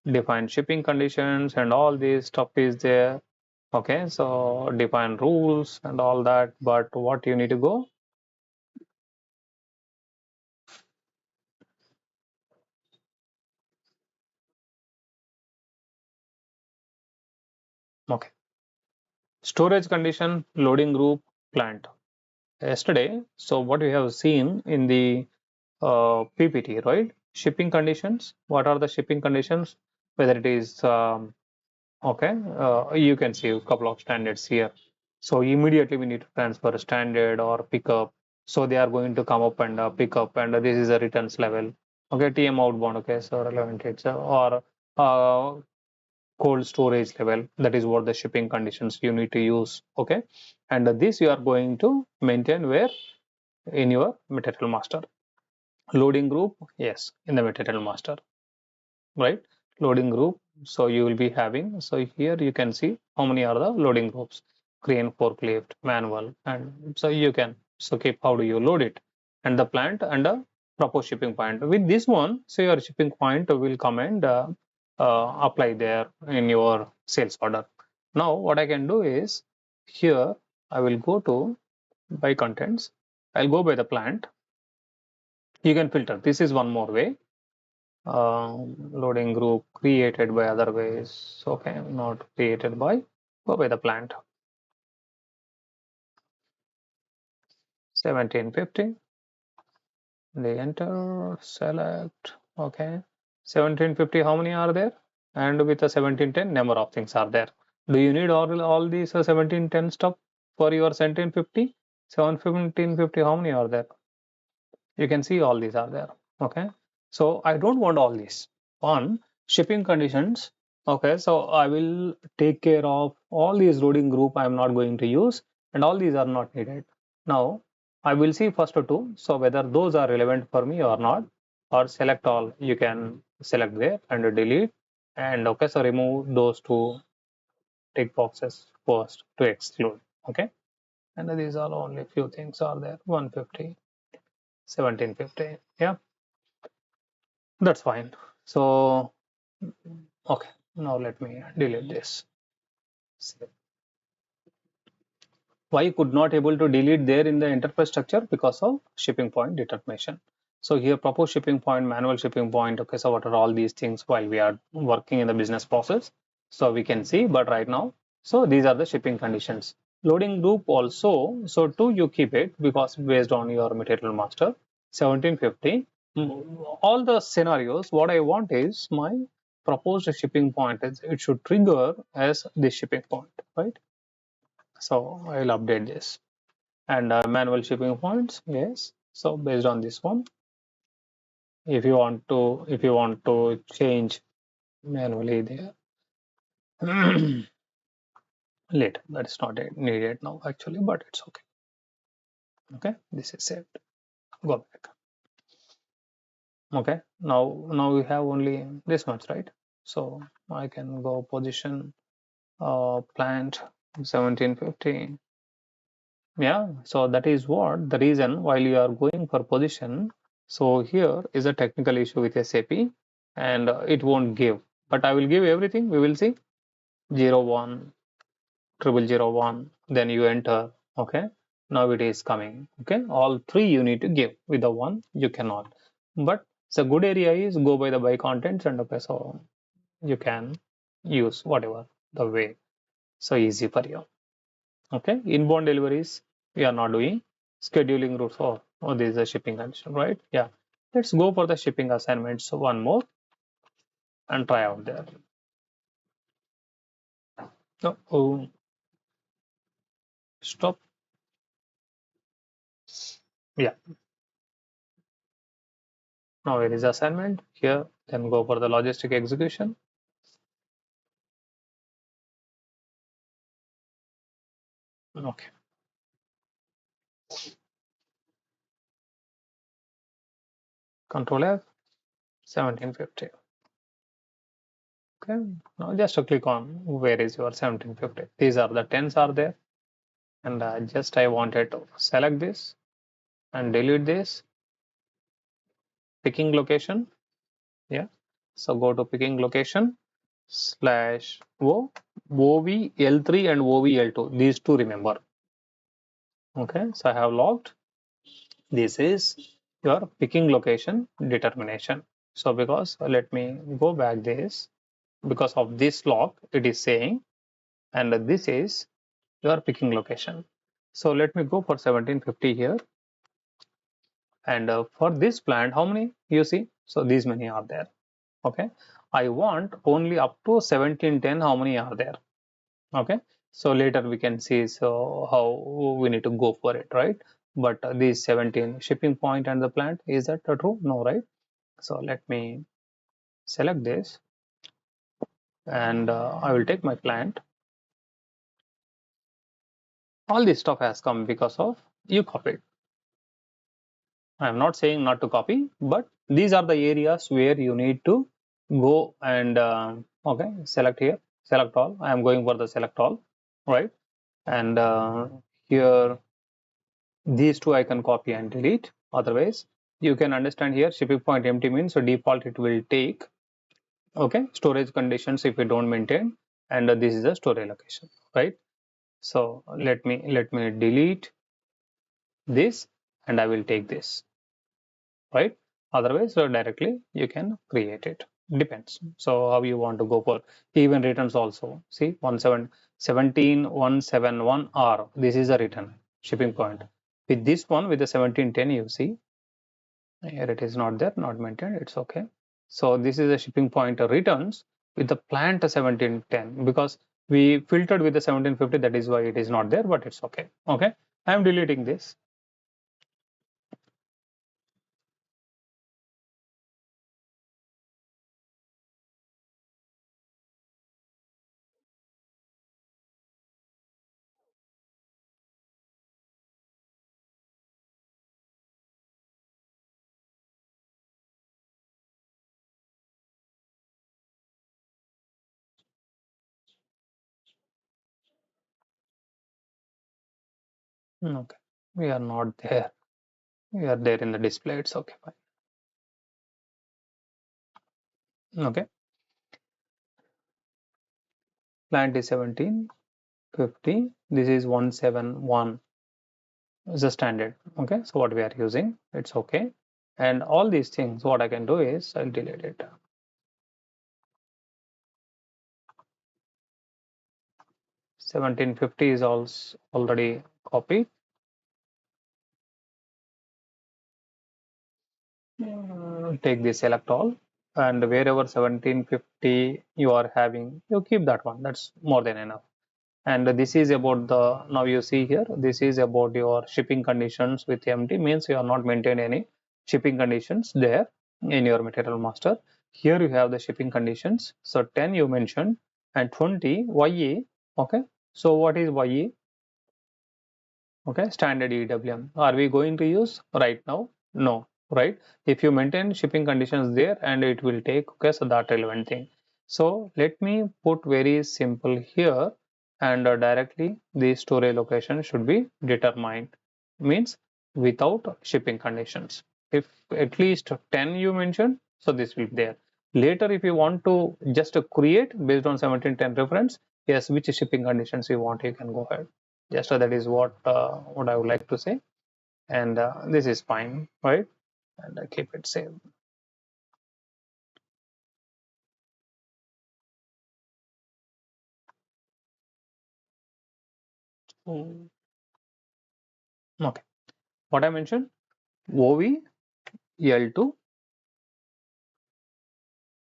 define shipping conditions and all this stuff is there. Okay, so define rules and all that. But what you need to go? Okay, storage condition, loading group, plant. Yesterday, so what we have seen in the PPT, right? Shipping conditions. What are the shipping conditions? Whether it is okay, you can see a couple of standards here. So immediately we need to transfer a standard or pickup. So they are going to come up and pick up, and this is a returns level. Okay, TM outbound. Okay, so relevant it's or cold storage level. That is what the shipping conditions you need to use. Okay, and this you are going to maintain where? In your material master. Loading group, yes, in the material master, right? Loading group, so you will be having, so here you can see how many are the loading groups: crane, forklift, manual, and so you can so keep how do you load it, and the plant and the proposed shipping point. With this one, so your shipping point will come and apply there in your sales order. Now what I can do is, here I will go to by contents, I'll go by the plant. You can filter. This is one more way. Loading group created by other ways. Okay, not created by, go by the plant. 1750. They enter, select. Okay, 1750. How many are there? And with the 1710, number of things are there. Do you need all these 1710 stuff for your 1750? 1750. How many are there? You can see all these are there. Okay, so I don't want all these. On shipping conditions, okay, so I will take care of all these loading group. I am not going to use, and all these are not needed. Now I will see first two, so whether those are relevant for me or not, or select all. You can select there and delete, and okay, so remove those two tick boxes first to exclude. Okay, and these are only few things are there. 150, 1750. Yeah, that's fine. So, okay, now let me delete this. Why could not able to delete there in the enterprise structure? Because of shipping point determination. So here proposed shipping point, manual shipping point. Okay, so what are all these things while we are working in the business process? So we can see, but right now, so these are the shipping conditions. Loading group also, so two you keep it because based on your material master 1750. All the scenarios, what I want is my proposed shipping point is it should trigger as this shipping point, right? So I'll update this, and manual shipping points, yes. So based on this one, if you want to change manually there later, that's not needed now actually, but it's okay. Okay, this is saved. Go back. Okay, now we have only this much, right? So I can go position plant 1750. Yeah, so that is what the reason while you are going for position. So here is a technical issue with SAP, and it won't give, but I will give everything. We will see 01 0001, then you enter. Okay, now it is coming. Okay, all three you need to give. With the one you cannot, but the good area is go by the by contents, and okay, so you can use whatever the way, so easy for you. Okay, inbound deliveries we are not doing. Scheduling routes, oh this is a shipping condition, right? Yeah, let's go for the shipping assignments one more and try out there. Oh, stop. Yeah, now it is assignment here, then go for the logistic execution. Okay, control F, 1750. Okay, now just to click on where is your 1750. These are the tens are there, and just I wanted to select this and delete this. Picking location, yeah, so go to picking location slash o OVL3 and OVL2, these two remember. Okay, so I have logged. This is your picking location determination. So because let me go back this, because of this log it is saying, and this is your picking location. So let me go for 1750 here, and for this plant how many you see, so these many are there. Okay, I want only up to 1710, how many are there. Okay, so later we can see so how we need to go for it, right? But these 17 shipping point and the plant, is that true? No, right? So let me select this and I will take my plant. All this stuff has come because of you copied. I am not saying not to copy, but these are the areas where you need to go and okay, select here, select all. I am going for the select all, right? And here these two I can copy and delete. Otherwise, you can understand here shipping point empty means so default it will take, okay, storage conditions if you don't maintain, and this is the storage location, right? So let me delete this, and I will take this, right? Otherwise, directly you can create it. Depends. So how you want to go for even returns also. See 17171R. This is a return shipping point. With this one, with the 1710, you see here it is not there, not maintained. It's okay. So this is a shipping point returns with the plant 1710 because we filtered with the 1750. That is why it is not there, but it's okay. Okay. I am deleting this. Okay. We are not there. We are there in the display. It's okay. Fine. Okay. Plant is 1750. This is 171 is the standard. Okay. So what we are using, it's okay. And all these things, what I can do is I'll delete it. 1750 is also already copied. Take the select all, and wherever 1750 you are having, you keep that one. That's more than enough. And this is about the, now you see here, this is about your shipping conditions with empty means you are not maintained any shipping conditions there in your material master. Here you have the shipping conditions. So 10 you mentioned and 20 YE. Okay. So what is YE? Okay, standard EWM. Are we going to use right now? No, right? If you maintain shipping conditions there and it will take, okay, so that relevant thing. So let me put very simple here, and directly the storage location should be determined, means without shipping conditions. If at least 10 you mentioned, so this will be there. Later, if you want to just create based on 1710 reference, yes, which shipping conditions you want, you can go ahead. Yes, so that is what I would like to say, and this is fine, right? And I keep it safe. Mm. Okay, what I mentioned, OV L2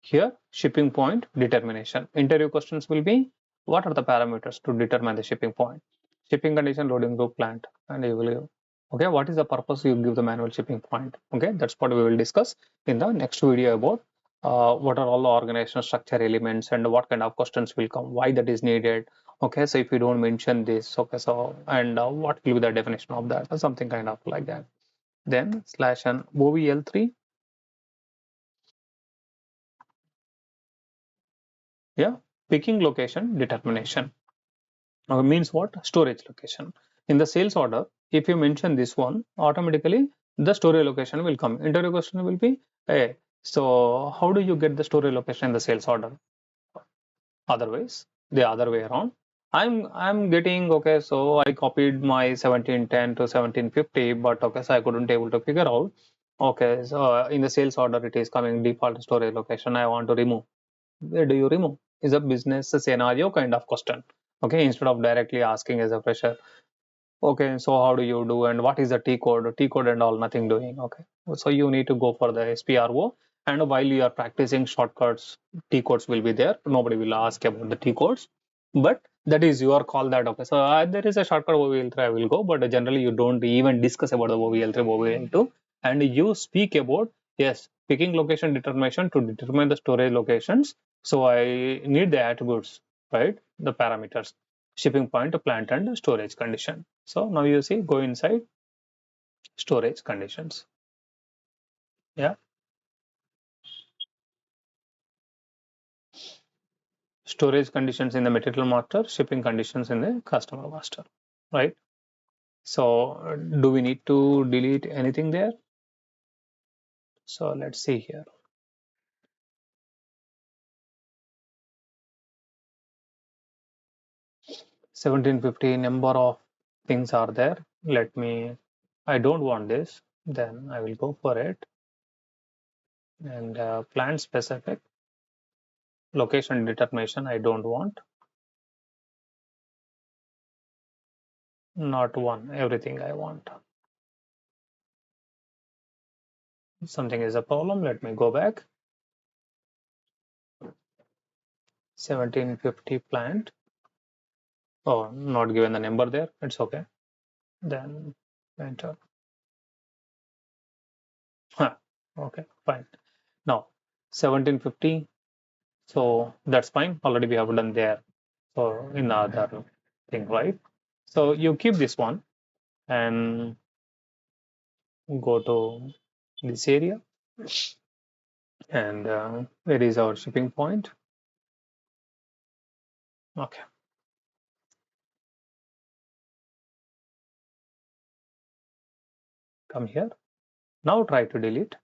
here, shipping point determination. Interview questions will be, what are the parameters to determine the shipping point? Shipping condition, loading group, plant, and you will give. Okay, what is the purpose you give the manual shipping point? Okay, that's what we will discuss in the next video about what are all the organizational structure elements and what kind of questions will come, why that is needed. Okay, so if you don't mention this, okay, so and what will be the definition of that, or something kind of like that. Then slash and OVL3. Yeah, picking location determination. Means what? Storage location. In the sales order, if you mention this one, automatically the storage location will come. Interview question will be, hey, so how do you get the storage location in the sales order? Otherwise, the other way around. I'm getting, okay, so I copied my 1710 to 1750, but okay, so I couldn't able to figure out. Okay, so in the sales order it is coming default storage location. I want to remove. Where do you remove? Is a business scenario kind of question. Okay, instead of directly asking as a fresher, okay, so how do you do and what is the T code? T code and all, nothing doing. Okay, so you need to go for the SPRO, and while you are practicing shortcuts, T codes will be there. Nobody will ask about the T codes, but that is your call. That okay, so there is a shortcut OVL3, I will go, but generally you don't even discuss about the OVL3, OVL2, and you speak about, yes, picking location determination to determine the storage locations. So I need the attributes, right? The parameters, shipping point, plant, and storage condition. So now you see, go inside storage conditions. Yeah. Storage conditions in the material master, shipping conditions in the customer master, right? So do we need to delete anything there? So let's see here. 1750 number of things are there. I don't want this, then I will go for it. And plant specific, location determination, I don't want. Not one, everything I want. Something is a problem, let me go back. 1750 plant. Oh, not given the number there, it's okay. Then enter. Okay, fine. Now 1750, so that's fine. Already we have done there. So in the other thing, right? So you keep this one and go to this area, and where is our shipping point? Okay, come here. Now try to delete.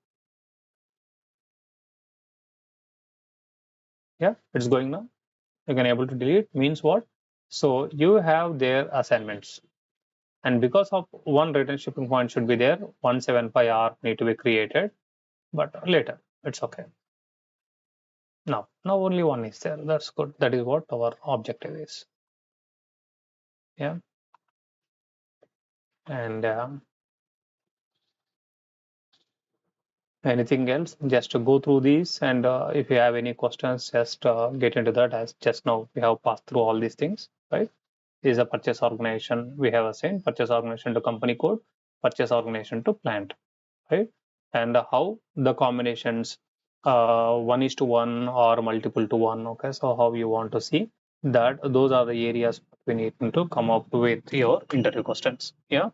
Yeah, it's going now. You can able to delete means what? So you have their assignments, and because of one written shipping point should be there, 175R need to be created, but later it's okay. Now only one is there. That's good. That is what our objective is. Yeah, and anything else? Just to go through these, and if you have any questions, just get into that. As just now we have passed through all these things, right? Is a purchase organization. We have assigned purchase organization to company code, purchase organization to plant, right? And how the combinations, 1:1 or multiple to one. Okay, so how you want to see that? Those are the areas we need to come up with your interview questions. Yeah,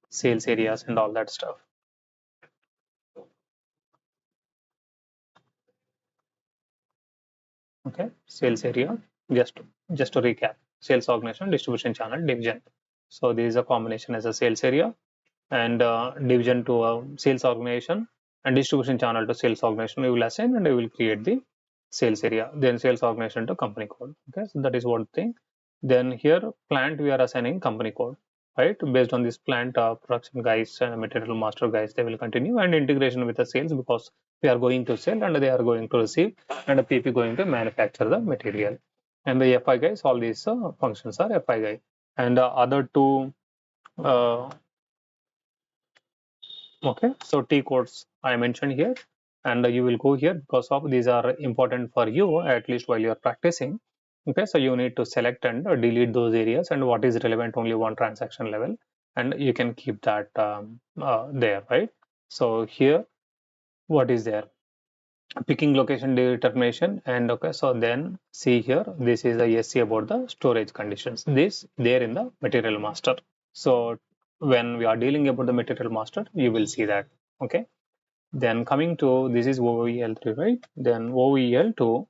sales areas and all that stuff. Okay, sales area. Just just to recap: sales organization, distribution channel, division. So this is a combination as a sales area, and division to a sales organization, and distribution channel to sales organization. We will assign and we will create the sales area, then sales organization to company code. Okay, so that is one thing. Then here plant we are assigning company code, right? Based on this plant, production guys and material master guys, they will continue, and integration with the sales, because we are going to sell and they are going to receive, and the PP going to manufacture the material. And the FI guys, all these functions are FI guy, and other two. Okay, so T codes I mentioned here, and you will go here because of these are important for you, at least while you are practicing. Okay, so you need to select and delete those areas, and what is relevant only one transaction level, and you can keep that there, right? So here, what is there? Picking location determination, and okay, so then see here, this is the SC about the storage conditions. This there in the material master. So when we are dealing about the material master, you will see that. Okay, then coming to this is OVL3, right? Then OVL2.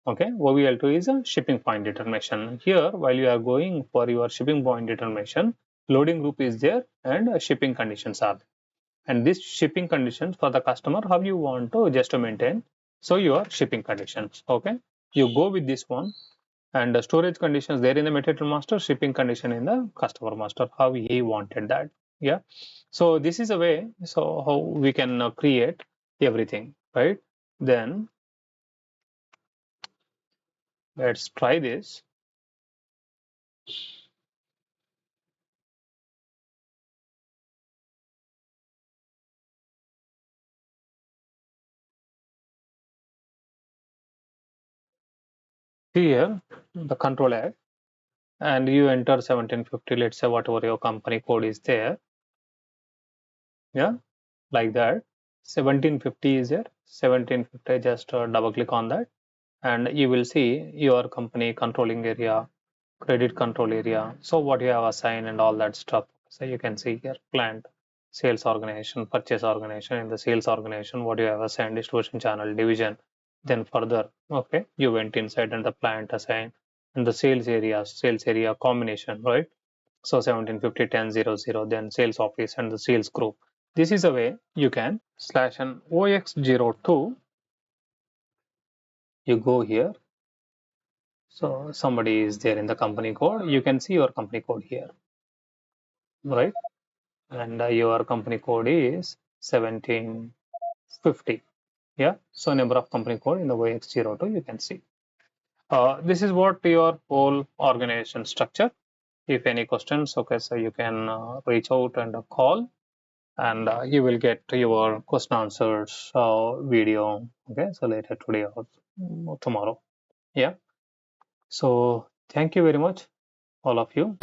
Okay, OVL2 is a shipping point determination. Here, while you are going for your shipping point determination, loading group is there and shipping conditions are there. And this shipping conditions for the customer, how you want to just to maintain. So your shipping conditions. Okay, you go with this one, and the storage conditions there in the material master, shipping condition in the customer master, how he wanted that. Yeah, so this is a way, so how we can create everything, right? Then let's try this. Here the control add, and you enter 1750, let's say whatever your company code is there. Yeah, like that. 1750 is there. 1750, just double click on that, and you will see your company controlling area, credit control area. So what you have assigned and all that stuff. So you can see here plant, sales organization, purchase organization. In the sales organization, what you have assigned, distribution channel, division. Then further, okay, you went inside and the plant assigned and the sales area combination, right? So 1750 1000, then sales office and the sales group. This is a way you can slash an OX02. You go here. So somebody is there in the company code. You can see your company code here, right? And your company code is 1750. Yeah. So number of company code in the OX02 you can see. This is what your whole organization structure. If any questions, okay, so you can reach out and call, and you will get your question answers video. Okay, so later today or tomorrow. Yeah. So thank you very much, all of you.